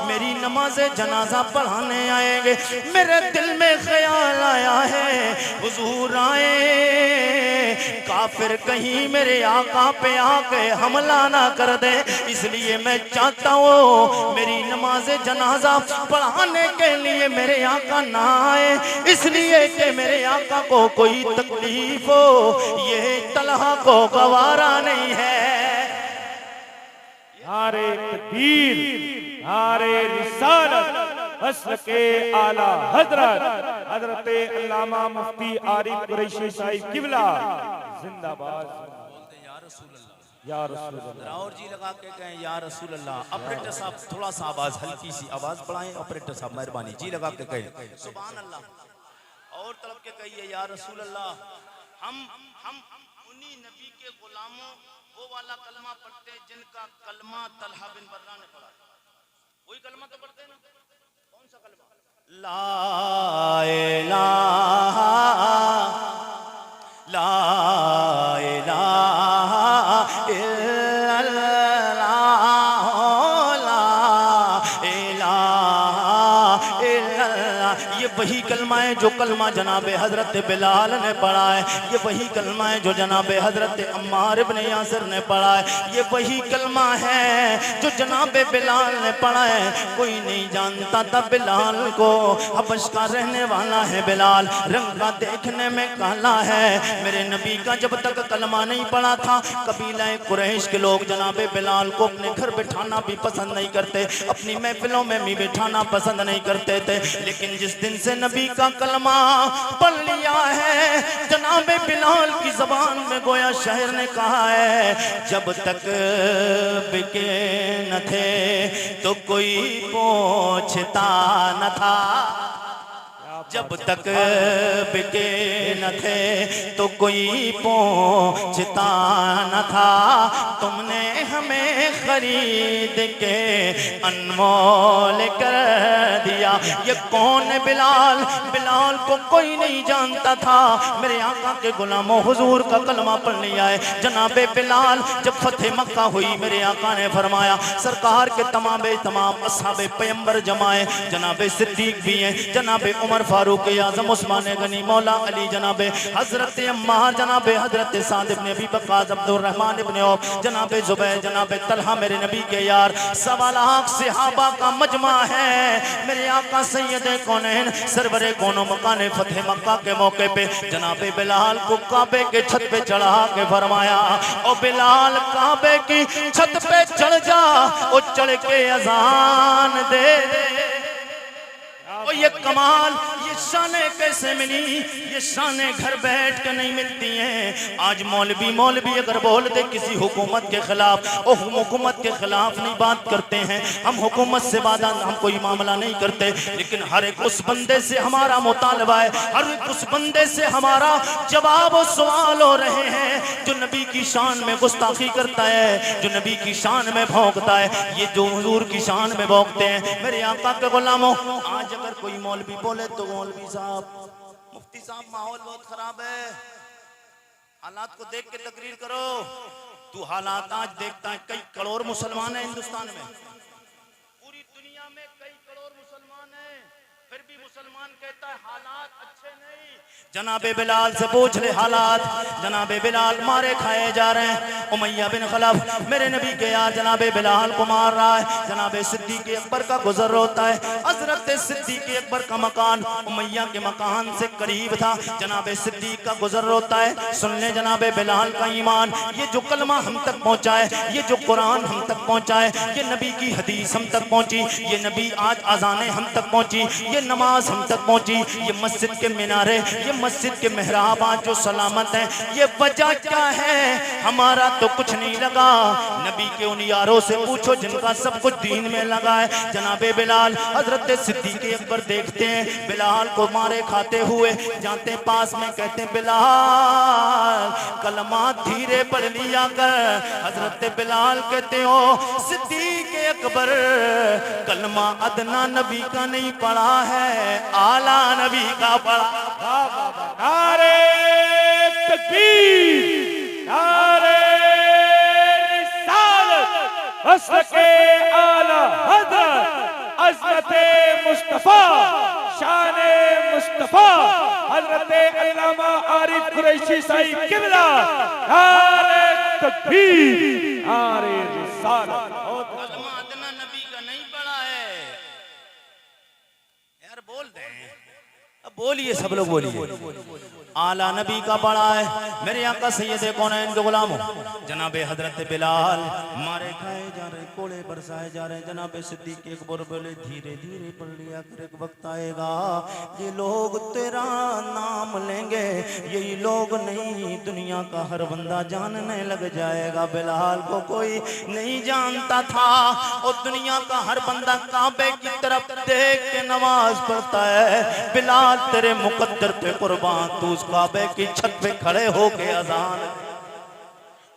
मेरी नमाज जनाजा पढ़ाने आएंगे। मेरे दिल में ख्याल आया है हुजूर आए, काफिर कहीं मेरे आका पे आके हमला ना कर दे, इसलिए मैं चाहता हूँ मेरी नमाज जनाजा पढ़ाने के लिए मेरे आका ना आए, इसलिए कि मेरे आका को कोई तकलीफ हो, ये तलहा को गवारा नहीं है। नारे तकबीर, नारे रिसालत, मस्ल के आला हजरत हजरत अल्लामा मुफ्ती आरिफ कुरैशी साहिब किबला जिंदाबाद। या रसूल अल्लाह। और जी लगा के कहें या रसूल अल्लाह। ऑपरेटर साहब थोड़ा सा आवाज, हल्की सी आवाज बढ़ाएं ऑपरेटर साहब, मेहरबानी जी लगा के कहें सुभान अल्लाह। और तलब के कहिए या रसूल अल्लाह। हम उन्हीं नबी के गुलामों वो वाला कलमा पढ़ते हैं जिनका कलमा तलहा बिन बर्रा ने पढ़ा, वही कलमा तो पढ़ते हैं ना। कौन सा कलमा? ला इलाहा ला इलाहा इल्लल्लाह ला इलाहा इल्लल्लाह। ये वही कलमा है जो कलमा जनाब हजरत बिलाल ने पढ़ा है, ये वही कलमा है जो जनाब हजरत अम्मार इब्न यासिर ने पढ़ा है, ये वही कलमा है जो जनाब बिलाल ने पढ़ा है। कोई नहीं जानता था बिलाल को, हबश का रहने वाला है बिलाल, रंग का देखने में काला है। मेरे नबी का जब तक कलमा नहीं पढ़ा था, कबीला कुरैश के लोग जनाब बिलाल को अपने घर बिठाना भी पसंद नहीं करते, अपनी महफिलों में भी बिठाना पसंद नहीं करते थे। लेकिन जिस दिन से नबी का कलमा पढ़ लिया है, जनाब बिलाल की जबान में गोया शायर ने कहा है, जब तक बिके न थे तो कोई पूछता न था, जब तक बिके न थे तो कोई पूछता न था, तुमने हमें खरीद के अनमोल कर दिया। ये कौन है बिलाल? बिलाल को कोई नहीं जानता था। मेरे आका के गुलामों हुजूर का कलमा पढ़ लिया है। जनाबे बिलाल जब फतेह मक्का हुई, मेरे आका ने फरमाया सरकार के तमाम असहाबे पैगंबर जमाए, जनाबे सिद्दीक भी हैं, जनाबे उमर फारूक आजम, उस्मान गनी, मौला अली, जनाबे हजरत अम्मार, जनाबे हजरत साद इब्न अबी वक्कास, अब्दुर रहमान इब्न औफ, जनाबे जुबैर, जनाबे तलहा, मेरे नबी के यार, 1.25 लाख सहाबा का मजमा है। मेरे आका सैयदे कौनैन सरवरे कौनो मकाने फतेह मक्का के मौके पे जनाबे बिलाल को काबे के छत पे चढ़ा के फरमाया, ओ बिलाल काबे की छत पे चढ़ जा, ओ चढ़ के अजान दे। और ये कमाल, ये शाने कैसे मिली? ये शाने घर बैठ के नहीं मिलती हैं। आज मौलवी अगर बोल दे किसी हुकूमत के खिलाफ, और हुकूमत के खिलाफ नहीं बात करते हैं, हम हुकूमत से वादा हम कोई मामला नहीं करते, लेकिन हर एक उस बंदे से हमारा मुतालबा है, हर एक उस बंदे से हमारा जवाब और सवाल हो रहे हैं जो नबी की शान में गुस्ताखी करता है, जो नबी की शान में भौंकता है, ये जो हुजूर की शान में भौंकते हैं। मेरे आका के गुलामों, आज अगर कोई मौलवी बोले तो मौलवी साहब, मुफ्ती साहब माहौल बहुत खराब है, हालात को देख के तकरीर करो। तू हालात आज देखता है, कई करोड़ मुसलमान है हिंदुस्तान में, पूरी दुनिया में कई करोड़ मुसलमान हैं, फिर भी मुसलमान कहता है हालात अच्छे नहीं। जनाबे बिलाल से पूछ ले हालात। जनाबे बिलाल मारे खाए जा रहे हैं, उमैया बिन खलफ मेरे नबी के यार जनाबे बिलाल को मार रहा है। जनाबे सिद्दीक अकबर का गुजर होता है, हजरत सिद्दीक अकबर का मकान उमैया के मकान से करीब था। जनाबे सिद्दीक का गुजर होता है। सुन ले जनाबे बिलाल का ईमान, ये जो कलमा हम तक पहुंचा है, ये जो कुरान हम तक पहुंचा है, ये नबी की हदीस हम तक पहुंची, ये नबी आज अजाने हम तक पहुंची, ये नमाज हम तक पहुंची, ये मस्जिद के मीनारे, ये मस्जिद के मेहराब आज जो सलामत हैं, ये वजह क्या है? हमारा तो कुछ नहीं लगा, नबी के उन यारों से पूछो जिनका सब कुछ दीन में लगा है। जनाबे बिलाल हजरत सिद्दीक़ अकबर देखते हैं बिलाल को मारे खाते हुए, जाते पास में कहते बिलाल कलमा धीरे पढ़ लिया कर। हजरत बिलाल कहते हो सिद्दीक़ अकबर कलमा अदना नबी का नहीं पढ़ा है, आला नबी का पढ़ा। नारे तकबीर, नारे रिसालत, मसलके आला हज़रत अज़मते मुस्तफा शाने मुस्तफा हजरत अल्लामा आरिफ कुरैशी साहिब किबला। नारे तकबीर, नारे रिसालत। कलमा अदना नबी का नहीं पढ़ा है यार, बोल दे अब, बोलिए सब लोग बोलिए। आला नबी का पढ़ा है। मेरे आका सैयद कौनैन के गुलामों जनाबे हजरत बिलाल मारे खाए जा रहे, कोड़े बरसाए जा रहे। जनाबे सिद्दीक़ अकबर बोले धीरे धीरे पढ़ लिया कर, एक वक्त आएगा ये लोग तेरा नाम लेंगे, यही लोग नहीं दुनिया का हर बंदा जानने लग जाएगा। बिलाल को कोई नहीं जानता था और दुनिया का हर बंदा काबे की तरफ देख के नमाज पढ़ता है। बिलाल तेरे मुकद्दर पे कुर्बान, तू उस काबे की छत पे खड़े होके अजान,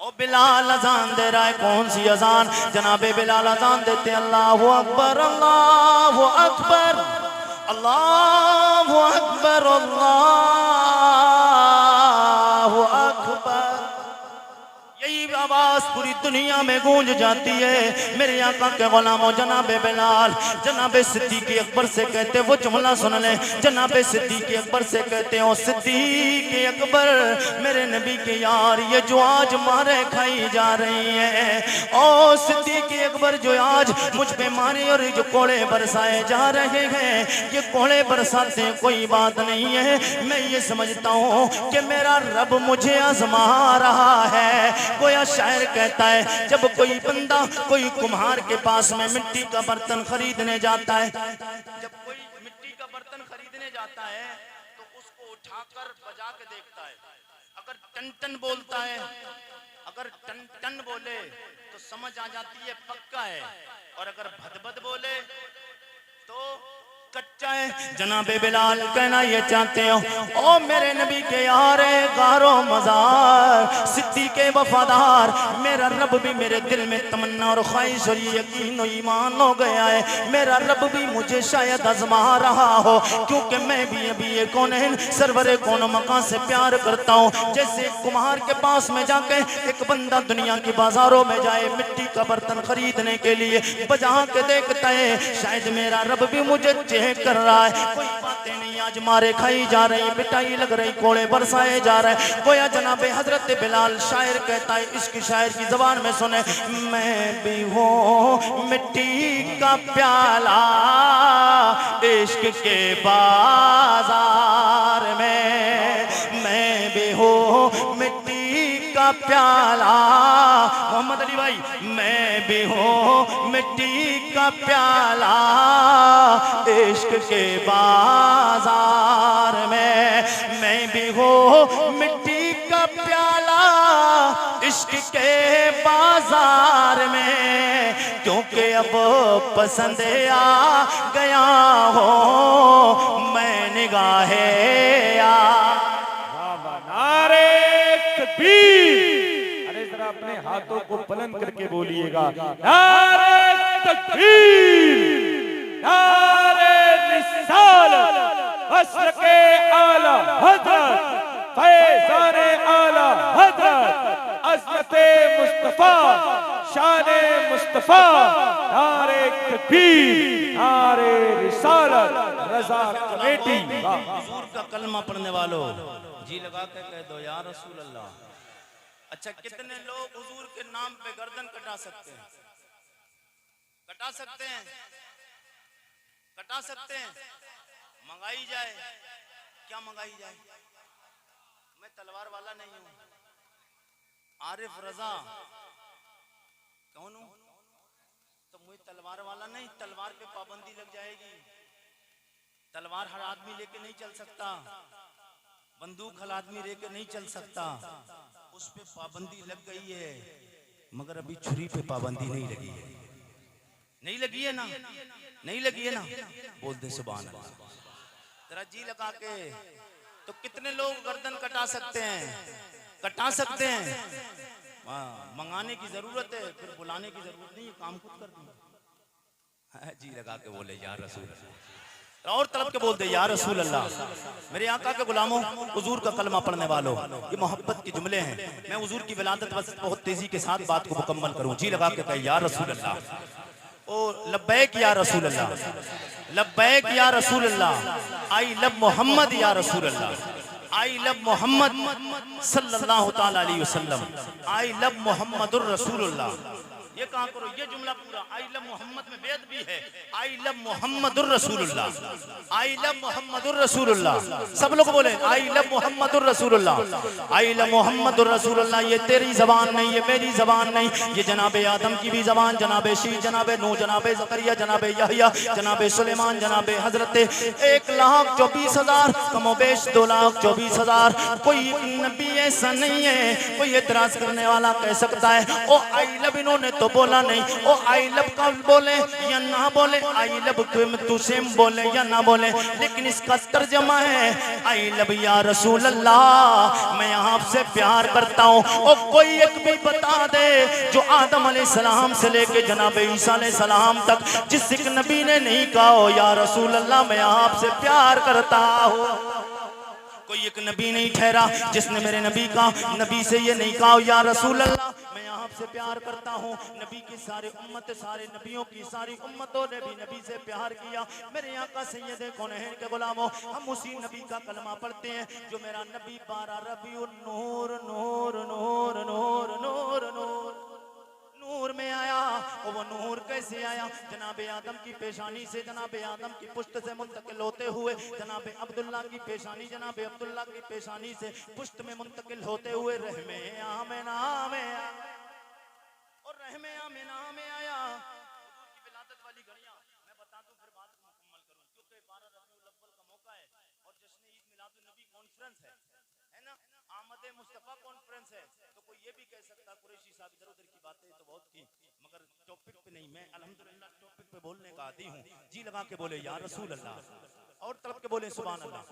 ओ बिलाल अजान दे रहा है। कौन सी अजान? जनाबे बिलाल अजान देते अल्लाहु अकबर अल्लाहु अकबर अल्लाहु अकबर अल्लाहु अकबर। यही आवाज पूरी दुनिया में गूंज जाती है। मेरे आका के गुलामों जनाबे बिलाल जनाबे सिद्दीक़ अकबर से कहते, वो जुमला सुन ले। जनाबे सिद्दीक़ अकबर से कहते हो सिद्दीक़ अकबर मेरे नबी के यार, ये जो आज मारे खाई जा रही है, ओ सिद्दीक़ अकबर जो आज मुझ पे मारे और जो कोड़े बरसाए जा रहे हैं, ये कोड़े बरसाते कोई बात नहीं है। मैं ये समझता हूँ कि मेरा रब मुझे आजमा रहा है। कोई शायर कहता है जब कोई बंदा कोई कुम्हार के पास में मिट्टी का बर्तन खरीदने जाता है, जब कोई मिट्टी का बर्तन खरीदने जाता है तो उसको उठाकर बजा के देखता है। अगर टन टन बोलता है, अगर टन टन बोले तो समझ आ जाती है पक्का है, और अगर भदभद बोले तो कच्चा है। जनाबे बिलाल कहना ये चाहते हो ओ मेरे नबी के यार गारो मजार सिद्दीक़ वफादार, मेरा रब भी मेरे दिल में तमन्ना और ख्वाहिश और यकीन और ईमान हो गया है। मेरा रब भी मुझे शायद आजमा रहा हो, क्योंकि मैं भी अभी ये कौनैन सरवरे कौन मकान से प्यार करता हूँ। जैसे कुम्हार के पास में जाके एक बंदा दुनिया की बाजारों में जाए मिट्टी का बर्तन खरीदने के लिए, बजा के देखता है शायद मेरा रब भी मुझे कर रहा है। कोई बातें नहीं आज मारे खाई जा रही, पिटाई लग रही, कोड़े बरसाए जा रहे। गोया जनाबे हजरत बिलाल शायर कहता है, इसकी शायर की जबान में सुने, मैं भी हूँ मिट्टी का प्याला इश्क के बाजार में, मैं भी हूँ मिट्टी का प्याला। मोहम्मद अली भाई मैं भी हूँ मिट्टी का प्याला इश्क के बाजार में, मैं भी हूँ मिट्टी का प्याला इश्क के बाजार में, क्योंकि अब पसंद आ गया हो मैं निगाहे नारे तकबीर। अरे जरा अपने हाथों को बुलंद करके बोलिएगा, नारे तकबीर, नारे रिसालत, मसलके आला हज़रत फैज़ाने आला हज़रत अज़मते मुस्तफा शाने मुस्तफा। नारे तकबीर, नारे रिसालत, रज़ा कमेटी। हुजूर का कलमा पढ़ने वालों जी लगा के कह दो या रसूल अल्लाह। अच्छा कितने लोग हुजूर के नाम पे गर्दन कटा सकते हैं? कटा सकते हैं, कटा सकते हैं। मंगाई जाए, क्या मंगाई जाए? मैं तलवार वाला नहीं हूं, आरिफ रजा कौन हूं? तो मुझे तलवार वाला नहीं, तलवार पे पाबंदी लग जाएगी। तलवार हर आदमी लेके नहीं चल सकता, बंदूक हर आदमी लेके नहीं चल सकता, उस पे पाबंदी लग गई है। मगर अभी छुरी पे पाबंदी नहीं लगी है, नहीं लगी है ना, नहीं लगी है ना, बोल दे सुभान अल्लाह। जरा जी लगा के। तो कितने लोग गर्दन कटा सकते हैं, कटा सकते हैं। मंगाने की जरूरत है, फिर बुलाने की जरूरत नहीं, काम खुद कर दूंगा। जी लगा के बोले या रसूल अल्लाह, और तलब के बोलते या रसूल अल्लाह। मेरे आका के गुलामों, हुजूर का कलमा पढ़ने वालों, ये मोहब्बत के जुमले हैं। मैं हुजूर की विलादत बस बहुत तेजी के साथ बात को मुकम्मल करूं। जी लगा के कहे या रसूल अल्लाह, ओ लब्बैक या रसूल अल्लाह, लब्बैक या रसूल अल्लाह, आई लव मोहम्मद या रसूल अल्लाह, आई लव मोहम्मद सल्लल्लाहु ताला अलैहि वसल्लम, आई लव मोहम्मदुर रसूलुल्लाह। ये कहा करो, ये जुमला पूरा आई लव मोहम्मद में वेद भी है। आई लव मोहम्मदुर रसूलुल्लाह, आई लव मोहम्मदुर रसूलुल्लाह। सब लोग बोले आई लव मोहम्मदुर रसूलुल्लाह, आई लव मोहम्मदुर रसूलुल्लाह। ये तेरी जबान नहीं, ये मेरी जबान नहीं, ये जनाबे आदम की भी जबान, जनाबे शीश, जनाबे नूह, जनाबे ज़करिया, जनाबे यहया, जनाबे सुलेमान, जनाबे हजरत 1,24,000 कमोबेश 2,24,000। कोई नबी ऐसा नहीं है, कोई एतराज करने वाला कह सकता है ओ आई लव, इन्होंने तो बोला नहीं। ओ आई लव का बोले या ना बोले, आई लव तू सेम बोले या ना बोले, लेकिन इसका तर्जमा है आई लव या रसूल अल्लाह, मैं आपसे प्यार करता हूँ। और कोई एक भी बता दे जो आदम अलैहिस्सलाम से लेके जनाब ईसा अलैहिस्सलाम तक जिस एक नबी ने नहीं कहा हो या रसूल अल्लाह मैं आपसे प्यार करता हूँ। कोई एक नबी नहीं ठहरा जिसने मेरे नबी का नबी से ये नहीं कहा या रसूल अल्लाह मैं आपसे प्यार करता हूँ। नबी की सारी उम्मत, सारे नबियों की सारी उम्मतों ने भी नबी से प्यार किया। मेरे आका सैयद कौनैन के गुलामों, हम उसी नबी का कलमा पढ़ते हैं जो मेरा नबी 12 रबीउन नूर नूर नूर नूर नूर नूर नूर में आया। और वो नूर कैसे आया? जनाबे आदम की पेशानी से, जनाबे आदम की पुश्त से मुंतकिल होते हुए जनाबे अब्दुल्ला की पेशानी, जनाबे अब्दुल्ला की पेशानी से पुश्त में मुंतकिल होते हुए रहमे आमिना में और रहमे आमिना में आया। की विलादत वाली घड़ियां मैं बता दूं, फिर बात को मुकम्मल करूं, क्योंकि 12 रबीउल अव्वल का मौका है और जश्न ईद मिलादुन नबी कॉन्फ्रेंस है ना, आमद मुस्तफा कॉन्फ्रेंस है। तो कोई ये भी कह सकता कुरैशी साहब इधर उधर की बातें तो बहुत की, मगर टॉपिक पे नहीं। मैं अल्हम्दुलिल्लाह टॉपिक पे बोलने का आदी हूँ। जी लगा के बोले या रसूल अल्लाह, और तलब के बोले सुभान अल्लाह।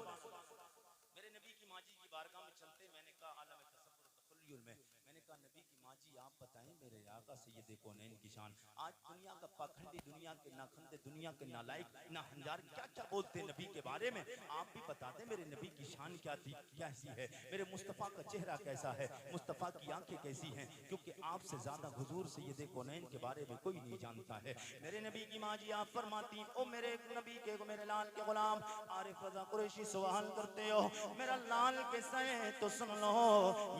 मेरे नबी की माँ जी की बारगाह में चलते मैंने कहा आलम तसव्वुर तखल्युल में, मैंने कहा नबी की माँ जी आप बताएं मेरे आका सैयद कौनैन की शान। आज दुनिया का पाखंडी, दुनिया के नाखंदे, दुनिया के नालायक ना हंजार क्या क्या बोलते हैं नबी के बारे में, आप भी बता दें मेरे नबी की शान क्या थी, कैसी है, मेरे मुस्तफ़ा का चेहरा कैसा है, मुस्तफ़ा की आंखें कैसी हैं, क्योंकि आपसे ज्यादा हुजूर सैयद कौनैन के बारे में कोई नहीं जानता है। मेरे नबी की माँ जी आप फरमाती ओ मेरे नबी के, मेरे लाल के गुलाम आरिफ रज़ा कुरैशी सवाल करते हो मेरा लाल कैसा है, तो सुन लो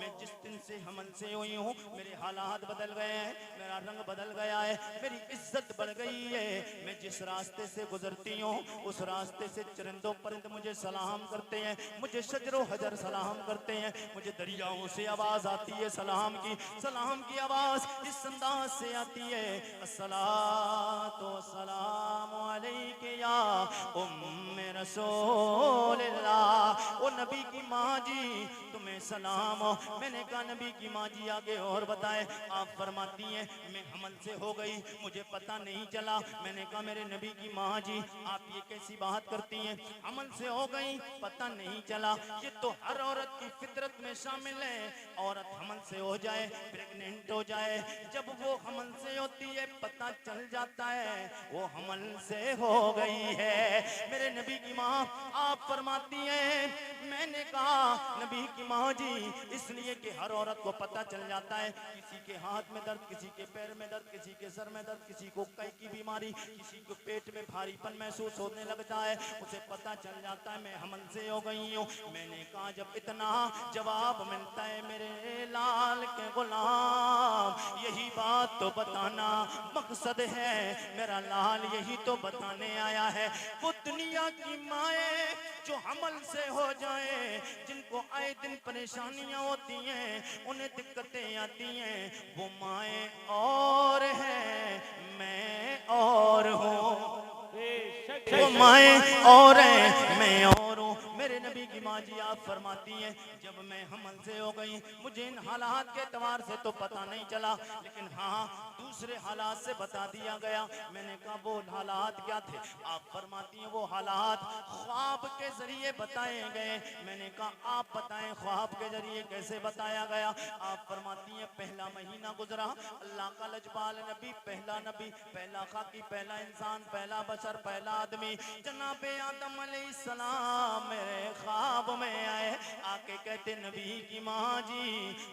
मैं जिस दिन से हमन से हुई हूँ मेरे हालात बदल गए हैं, मेरा रंग बदल गया है, मेरी इज्जत बढ़ गई है। मैं जिस रास्ते से गुजरती हूँ उस रास्ते से चरिंदों परिंद मुझे सलाम करते हैं, मुझे शजरो हजर सलाम करते हैं, मुझे दरियाओं से आवाज आती है सलाम की आवाज इस अंदाज से आती है अस्सलातु वस्सलामु अलैका या उम्मे रसूलिल्लाह। ओ नबी की माँ जी तुम्हें सलाम हो। मैंने कहा नबी की माँ जी आगे और बताए, आप फरमाती हैं मैं हमल से हो गई मुझे पता नहीं चला। मैंने कहा मेरे नबी की माँ जी आप ये कैसी बात करती हैं, हमल से हो गई पता नहीं चला, ये तो हर औरत की फितरत में शामिल है। औरत हमल से हो जाए, प्रेग्नेंट हो जाए, जब वो हमल से होती है पता चल जाता है वो हमल से हो गई है। मेरे नबी की माँ आप फरमाती हैं, मैंने कहा नबी की माँ जी इसलिए कि हर औरत को पता चल जाता है, किसी के हाथ में दर्द, किसी के पैर में दर्द, किसी के सर में दर्द, किसी को कई की बीमारी, किसी को पेट में भारीपन महसूस होने लगता है, उसे पता चल जाता है मैं हमल से हो गई हूँ। मैंने कहा जब इतना जवाब मिलता है मेरे लाल के गुलाम, यही बात तो बताना मकसद है, मेरा लाल यही तो बताने आया है। वो दुनिया की माएँ जो हमल से हो जाए, जिनको आए दिन परेशानियां होती हैं, उन्हें दिक्कतें आती हैं, वो माएँ और हैं मैं और हूँ, वो माएँ और हैं मैं और हूँ। मेरे नबी की माँ जी आप फरमाती हैं जब मैं हमल से हो गई मुझे इन हालात के एतबार से तो पता नहीं चला, लेकिन हाँ दूसरे हालात से बता दिया गया। मैंने कहा वो हालात क्या थे? आप फरमाती हैं वो हालात ख्वाब के जरिए बताए गए। मैंने कहा आप बताएं ख्वाब के जरिए कैसे बताया गया? आप फरमाती हैं पहला महीना गुजरा, अल्लाह का लजपाल नबी, पहला नबी, पहला खाकी, पहला इंसान, पहला बशर, पहला आदमी जनाबे आदम अलैहिस्सलाम मेरे ख्वाब में आए। आके कहते नबी की माँ जी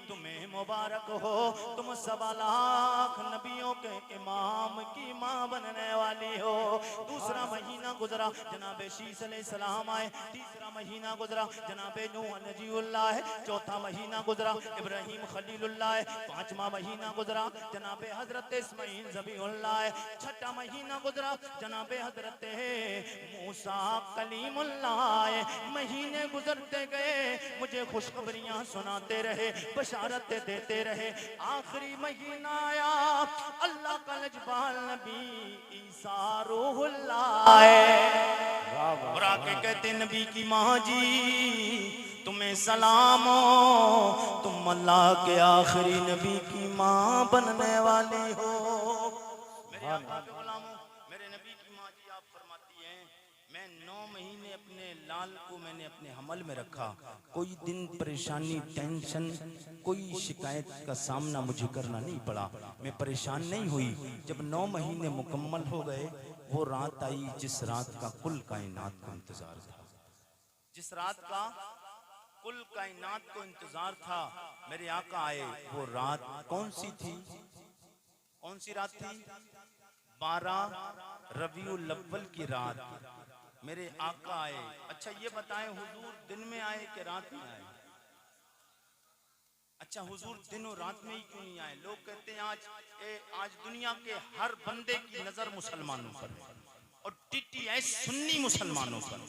तुम्हें मुबारक हो, तुम 1.25 लाख नबियों के इमाम की माँ बनने वाली हो। दूसरा महीना गुजरा, जनाबे शीस अलैहिस्सलाम आए। तीसरा महीना गुजरा, जनाबे नूह नजीउल्लाह है। चौथा महीना गुजरा, इब्राहिम खलीलुल्लाह है। पांचवा महीना गुजरा, जनाबे हजरत इस्माइल ज़बीहुल्लाह है। छठा महीना गुजरा, जनाबे हजरत मूसा कलीमुल्लाह है। महीने गुजरते गए, मुझे खुशखबरियां सुनाते रहे, बशारतें देते रहे। आखिरी महीना आया, अल्लाह का लजपाल नबी ईसा रूहुल्लाह है। और आके कहते नबी की माँ जी तुम्हें सलाम हो, तुम अल्लाह के आखिरी नबी की माँ बनने वाली हो। मेरे आका के गुलामों, मेरे नबी की माँ जी आप फरमाती हैं मैं 9 महीने अपने लाल को मैंने अपने हमल में रखा। कोई दिन परेशानी, टेंशन, कोई शिकायत का सामना मुझे करना नहीं पड़ा। मैं परेशान नहीं हुई। जब 9 महीने मुकम्मल हो गए, वो रात आई जिस रात का कुल कायनात को इंतजार था, जिस रात का कुल कायनात को इंतजार था। मेरे आका आए। वो रात कौन सी थी? कौन सी रात थी? 12 रबीउल अव्वल की रात मेरे आका आए। अच्छा ये बताएं हुजूर दिन में आए कि रात में आए? अच्छा हुजूर दिन और रात में ही क्यों नहीं आए? लोग कहते हैं आज दुनिया के हर बंदे की नजर मुसलमानों पर है और टीटीएस सुन्नी मुसलमानों पर।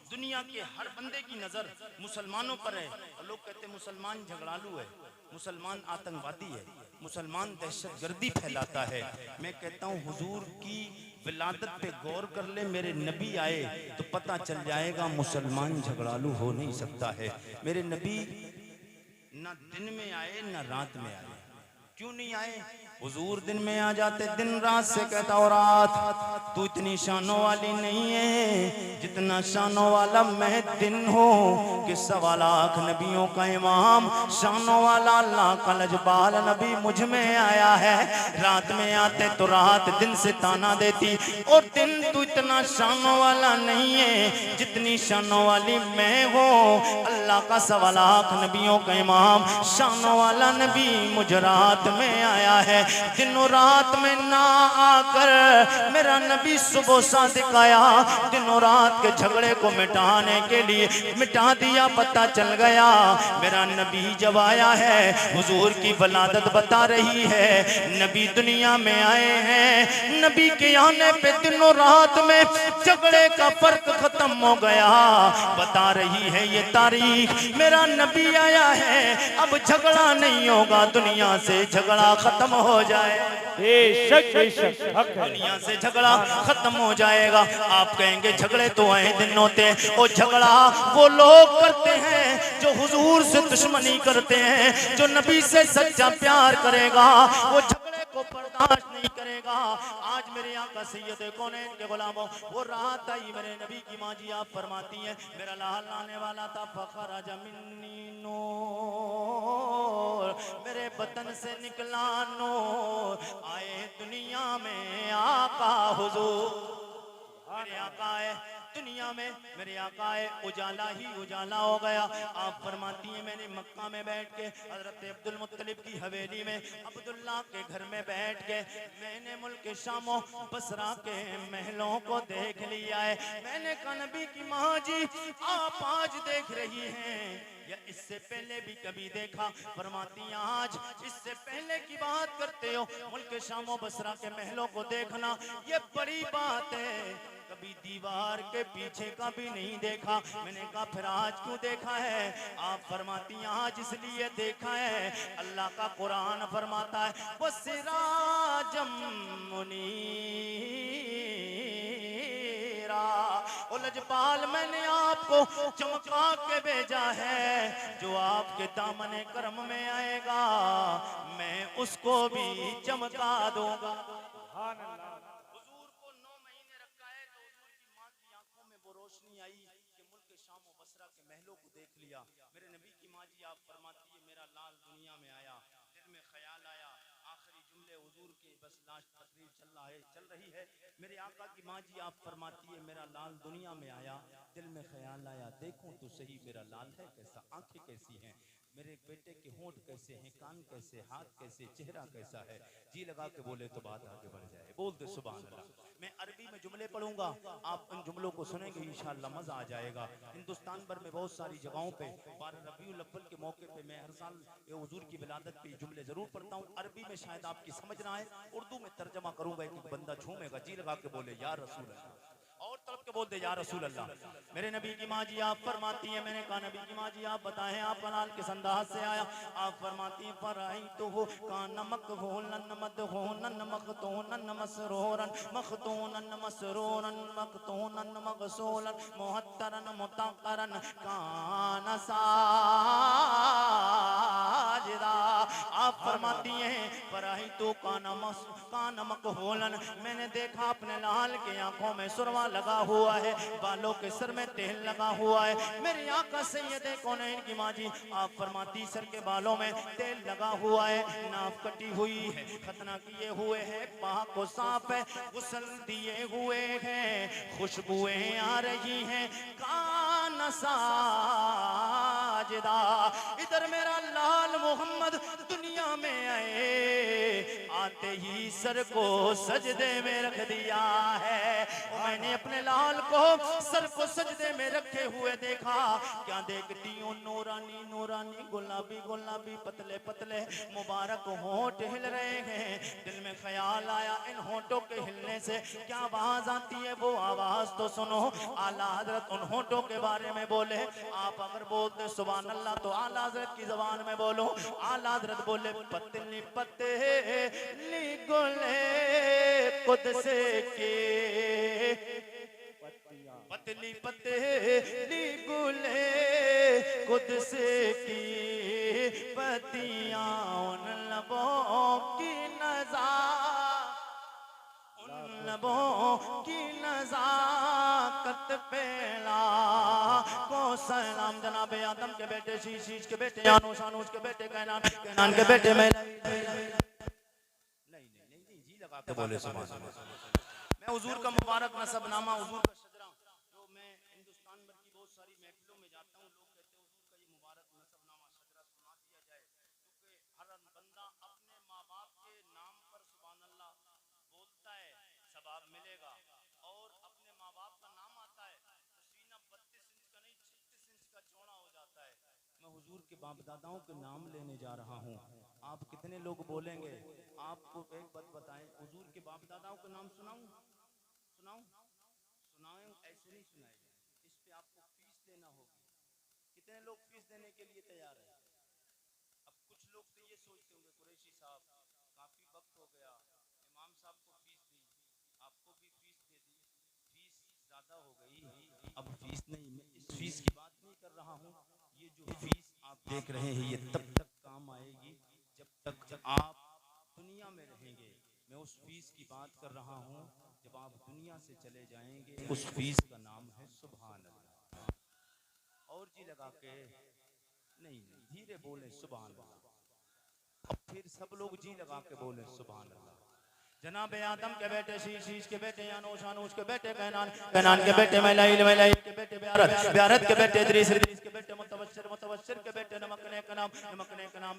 दुनिया के हर बंदे की नजर मुसलमानों पर है और लोग कहते हैं मुसलमान झगड़ालू है, मुसलमान आतंकवादी है, मुसलमान दहशतगर्दी फैलाता है। मैं कहता हूँ हुजूर की विलादत पे गौर कर ले, मेरे नबी आए तो पता चल जाएगा मुसलमान झगड़ालू हो नहीं सकता है। मेरे नबी ना दिन में आए ना रात में आए। क्यों नहीं आए? हुजूर दिन में आ जाते, दिन रात से कहता और रात तू इतनी शानों वाली नहीं है जितना शानों वाला मैं दिन हूँ कि 1.25 लाख नबियों का इमाम शानों वाला अल्लाह का लजपाल नबी मुझ में आया है। रात में आते तो रात दिन से ताना देती और दिन तू इतना शानों वाला नहीं है जितनी शानों वाली मैं हूँ। अल्लाह का 1.25 लाख नबियों का इमाम शानों वाला नबी मुझ रात में आया है। दिनों रात में ना आकर मेरा नबी सुबह सादिक आया, दिनों रात के झगड़े को मिटाने के लिए मिटा दिया। पता चल गया मेरा नबी जब आया है, हुजूर की वलादत बता रही है, नबी दुनिया में आए हैं। नबी के आने पे दिनों रात में झगड़े का फर्क खत्म हो गया। बता रही है ये तारीख, मेरा नबी आया है, अब झगड़ा नहीं होगा, दुनिया से झगड़ा खत्म हो जाए। बेशक बेशक हक है। दुनिया से झगड़ा खत्म हो जाएगा। आप कहेंगे झगड़े तो आए दिन होते हैं, और झगड़ा वो लोग करते हैं जो हुजूर से दुश्मनी करते हैं। जो नबी से सच्चा प्यार करेगा वो झगड़े को बर्दाश्त नहीं करेगा। आज मेरे आका सैयद कौनैन के गुलामों, वो रात आई मेरे नबी की माँ जी आप फरमाती हैं मेरा लाल आने वाला था, फखराज मिन्नी नूर, मेरे बदन से निकला नूर, आए दुनिया में आका हुजूर। मेरे आका है दुनिया में, मेरे आका है उजाला ही उजाला हो गया। आप फरमाती हैं मैंने मक्का में बैठ के हजरत अब्दुल मुत्तलिब की हवेली में अब्दुल्ला के घर में बैठ के मैंने मुल्क शामो बसरा के महलों को देख लिया है। मैंने कहा नबी की माँ जी आप आज देख रही हैं या इससे पहले भी कभी देखा? फरमाती आज इससे पहले की बात करते हो, मुल्क शामो बसरा के महलों को देखना ये बड़ी बात है, कभी दीवार के पीछे का भी नहीं देखा। मैंने कहा फिर आज क्यों देखा है? आप फरमाती आज इसलिए देखा है, अल्लाह का कुरान फरमाता है वो सिराजम मुनीरा, ओ लजपाल मैंने आपको चमका के भेजा है, जो आपके दामने कर्म में आएगा मैं उसको भी चमका दूंगा। हुजूर को 9 महीने रखा है तो हुजूर की माँ की आंखों में वो रोशनी आई कि मुल्क शाम व बसरा के महलों को देख लिया। मेरे नबी की माँ जी आप फरमाती है मेरा लाल दुनिया में आया, दिल में ख्याल आया, आखिरी जुमले हुजूर के बस लास्ट तकरीर चल रही है। मेरे आका की माँ जी आप फरमाती है मेरा लाल दुनिया में आया, दिल में ख्याल आया, देखूं तो सही मेरा लाल है कैसा, आंखें कैसी हैं, मेरे बेटे के होंठ कैसे हैं, कान कैसे, हाथ कैसे, चेहरा कैसा है। जी लगा के बोले तो बात आगे बढ़ जाए। बोल दे सुभान अल्लाह। मैं अरबी में जुमले पढ़ूंगा, आप उन जुमलों को सुनेंगे इंशाअल्लाह मजा आ जाएगा। हिंदुस्तान भर में बहुत सारी जगहों पे 12 रबीउल अव्वल के मौके पे मैं हर साल ये हुजूर की विलादत पे जुमले जरूर पढ़ता हूँ। अरबी में शायद आपकी समझ ना आए, उर्दू में तर्जमा करूंगा, एक बंदा झूमेगा। जी लगा के बोले या रसूल अल्लाह, और तड़प के बोलते या रसूल अल्लाह। मेरे नबी की माँ जी आप फरमाती है, मैंने कहा नबी की माँ जी आप बताएं आप लाल किस अंदाज से आया। आप फरमाती फराई तो हो का नमक हो नन मद हो नन मखतो नन मसरोरन मखतूनन मसरोरन मखतूनन मगसूलन मुहत्तरन मुताकरन कान साजिदा। आप फरमाती हैं फराई तो का नमक होलन, मैंने देखा अपने लाल के आंखों में सुरमा लगा हुआ है, बालों के सर में तेल लगा हुआ है। मेरी आका सैयदे कौनैन की माँ जी आप फरमाती सर के बालों में तेल लगा हुआ है, नाफ कटी हुई है, खतना किए हुए है, पाक को साफ है, गुस्ल दिए हुए हैं, खुशबुएं आ रही हैं, कान साजिदा। इधर मेरा लाल मोहम्मद दुनिया में आए, आते ही सर को सजदे में रख दिया है। मैंने अपने लाल को सर को सजदे में रखे हुए देखा, क्या देखती हूँ नूरानी नूरानी गुलाबी गुलाबी पतले पतले मुबारक होंठ हिल रहे हैं। दिल में ख्याल आया इन होंठों के हिलने से क्या आवाज आती है, वो आवाज तो सुनो। आला हजरत उन होंठों के बारे में बोले, आप अगर बोलते सुभान अल्लाह तो आला हजरत की जबान में बोलो। आला हजरत बोले पतली पतली गुले कुदसे के, पतली पतली गुले कुदसे की पतियां उन लबों की लबों की नजाकत पेला को सलाम। जनाब आदम के बेटे शीश के बेटे आनूश के बेटे कैनान के बेटे में नहीं जी लगा के बोले सुभान अल्लाह। मैं हुजूर का मुबारक नसबनामा, हुजूर का शजरा, जो मैं हिंदुस्तान भर की बहुत सारी महफिलों में जाता हूँ, लोग कहते हैं हुजूर का ये मुबारक नसबनामा शजरा सुना दिया जाए, क्योंकि हर बंदा अपने माँ बाप के नाम पर सुभान अल्लाह बोलता है सवाब मिलेगा, और अपने माँ बाप का नाम आता है तो सीना 32 इंच का नहीं 36 इंच का चौड़ा हो जाता है। मैं हुजूर के बाप दादाओं के नाम लेने जा रहा हूँ, आप कितने लोग बोलेंगे? आपको एक बात बताएं, हुजूर के बाप दादाओं के नाम सुनाऊं ऐसे नहीं सुनाए जाए, इस पे आपको फीस देना होगी। कितने लोग फीस देने के लिए तैयार हैं? अब कुछ लोग तो ये सोचते होंगे कुरैशी साहब काफी वक्त हो गया, इमाम साहब को फीस दी, आपको भी फीस दे दी, फीस ज्यादा हो गई। अब फीस नहीं, मैं इस फीस की बात नहीं कर रहा हूँ। ये जो फीस आप देख रहे हैं ये तब तक काम आएगी जब तक आप दुनिया में रहेंगे। मैं उस फीस की बात कर रहा हूँ जब आप दुनिया से चले जाएंगे, उस फीस का नाम है सुभान अल्लाह। और जी लगा के नहीं, धीरे बोले सुभान अल्लाह, अब फिर सब लोग जी लगा के बोले सुभान अल्लाह। जनाब आदम के बेटे शीश के बेटे आनूश के बेटे कैनान के बेटे मैलाइल के बेटे ब्यारत के बेटे इदरीस के बेटे मुतवस्सिर के बेटे नमकने का नाम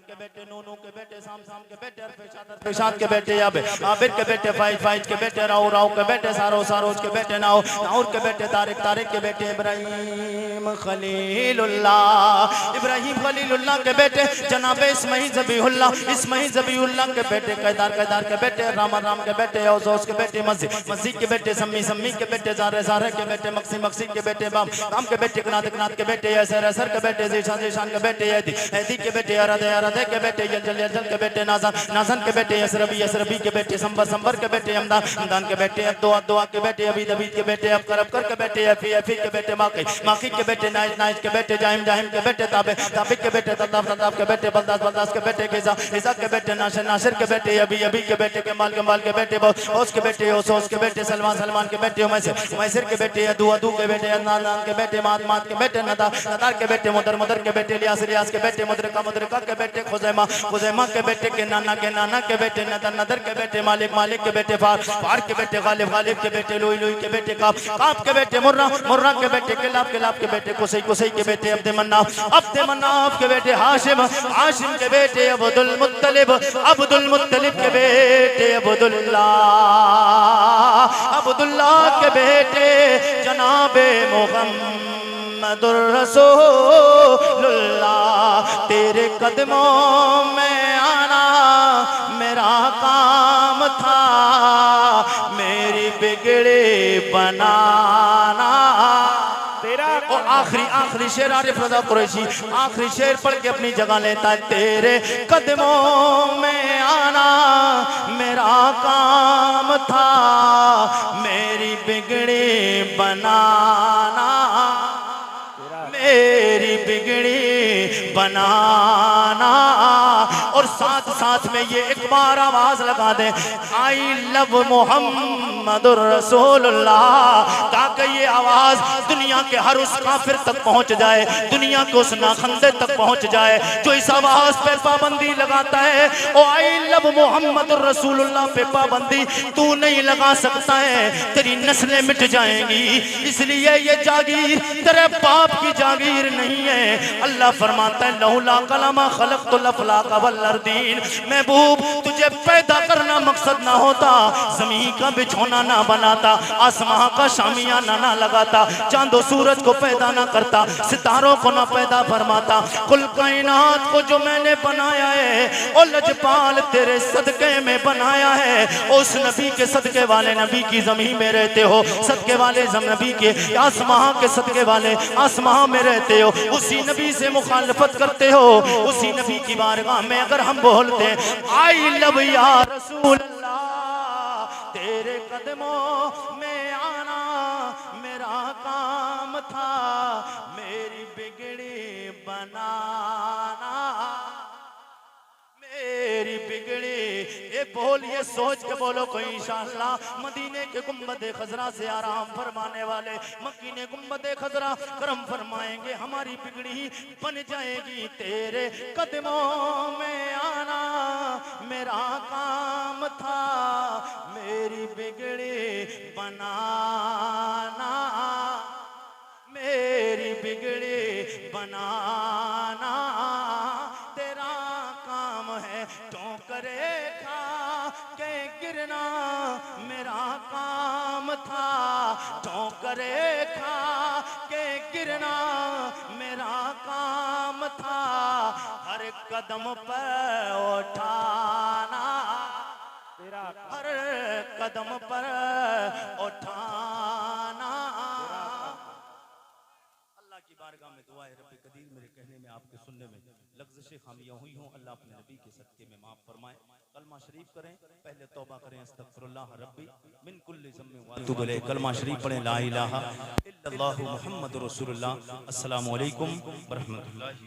के बेटे नूनू के बेटे साम के बेटे अरफाद के बेटे आबिद के बेटे फाइज के बेटे राव के बेटे सारोज के बेटे नाउर के बेटे तारिक के बेटे इब्राहिम खलीलुल्लाह के बेटे जनाब इस्माइल ज़बीहुल्लाह के बेटे कैदार के बेटे राम के बेटे औसौस के बेटे मस्जिद के बेटे सम्मी के बेटे ज़ारे के बेटे मक्सी के बेटे बाम के बेटे कनात के बेटे असर के बेटे ज़ीशान के बेटे हैदी के बेटे अरदे के बेटे यलजल के बेटे नाजन के बेटे यसरबी के बेटे संबर के बेटे हमदान के बेटे अब्दुआ के बेटे अबीद के बेटे अबकर के बेटे अफी के बेटे माकी के बेटे नाइज के बेटे जाहिम के बेटे ताबे के बेटे तताब के बेटे बलदास के बेटे हिसा के बेटे नासिर के बेटे अबी के बेटे कमाल के बेटे ओस के बेटे ओस के बेटे सलमान के बेटे उमैसिर के बेटे अदू के बेटे अदनान के बेटे मात के बेटे नदार के बेटे मुदर के बेटे लियास के बेटे मुदरका के बेटे खुजैमा के बेटे के नाना के बेटे नदर के बेटे मालिक के बेटे फार के बेटे गालिब के बेटे लुई के बेटे काप के बेटे मुर्रा के बेटे किलाब के बेटे कुसै के बेटे अब्दे मन्नाफ के बेटे हाशिम के बेटे अब्दुल मुत्तलिब के बेटे अब्दुल्लाह के बेटे जनाबे मुहम्मदुर रसूलुल्लाह। तेरे कदमों में आना मेरा काम था, मेरी बिगड़े बनाना। और आखिरी शेर आरिफ रज़ा कुरैशी आखिरी शेर पढ़ के अपनी जगह लेता है। तेरे कदमों में आना मेरा काम था, मेरी बिगड़ी बनाना, मेरी बिगड़ी बनाना। और साथ में ये एक बार आवाज लगा दे, आई लव मुहम्मदुर रसूलुल्लाह, ताकि ये आवाज दुनिया के हर उस काफिर तक पहुंच जाए, दुनिया के उस नाखंदे तक पहुंच जाए जो इस आवाज पे पाबंदी लगाता है। ओ आई लव मुहम्मदुर रसूलुल्लाह पे पाबंदी तू नहीं लगा सकता है, तेरी नस्लें मिट जाएंगी। इसलिए ये जागीर तेरे बाप की जागीर नहीं है। अल्लाह फरमाता है लहुला कलमा खलक़तुल अफ़लाक़ वल अर्दीन। महबूब तुझे पैदा करना मकसद ना होता, जमीन का बिछोना ना बनाता, आसमां का शामियाना ना लगाता, चांदो सूरज को पैदा ना करता, सितारों को ना पैदा फरमाता, कुल कायनात को जो मैंने बनाया है ओ लजपाल तेरे सदके में बनाया है। उस नबी के सदके वाले नबी की जमीन में रहते हो, सदके वाले नबी के आसमां के सदके वाले आसमां में रहते हो, उसी नबी से मुखालफत करते हो। उसी नबी की बारगाह में अगर हम बोलते हैं आई लव या रसूल अल्लाह, तेरे कदमों में आना मेरा काम था, मेरी बिगड़ी बनाना, मेरी बिगड़ी। ये बोल, ये सोच के बोलो कोई इंशाअल्लाह मदीने के गुंबदे खजरा से आराम फरमाने वाले मक्कीने गुंबदे खजरा करम फरमाएंगे, हमारी बिगड़ी बन जाएगी। तेरे कदमों में आना मेरा काम था, मेरी बिगड़ी बनाना, मेरी बिगड़ी बनाना। तेरा काम है ठोकरे खा के गिरना, मेरा काम था ठोकरे खा के गिरना, मेरा काम था हर कदम पर उठाना, हर कदम पर उठाना। अल्लाह की बारगाह में दुआ है रब्बे कदीर मेरे कहने में आपके सुनने में लफ्ज़ खामियां हुई हों, अल्लाह अपने नबी के सदके में माफ फरमाए। कलमा शरीफ करें, पहले तौबा करें, अस्तगफिरुल्लाह रब्बी मिन कुल्लि ज़म्बिन व अतूबु इलैह। कलमा शरीफ पढ़ें, ला इलाहा इल्लल्लाहु मुहम्मदुर रसूलुल्लाह। अस्सलामु अलैकुम व रहमतुल्लाहि।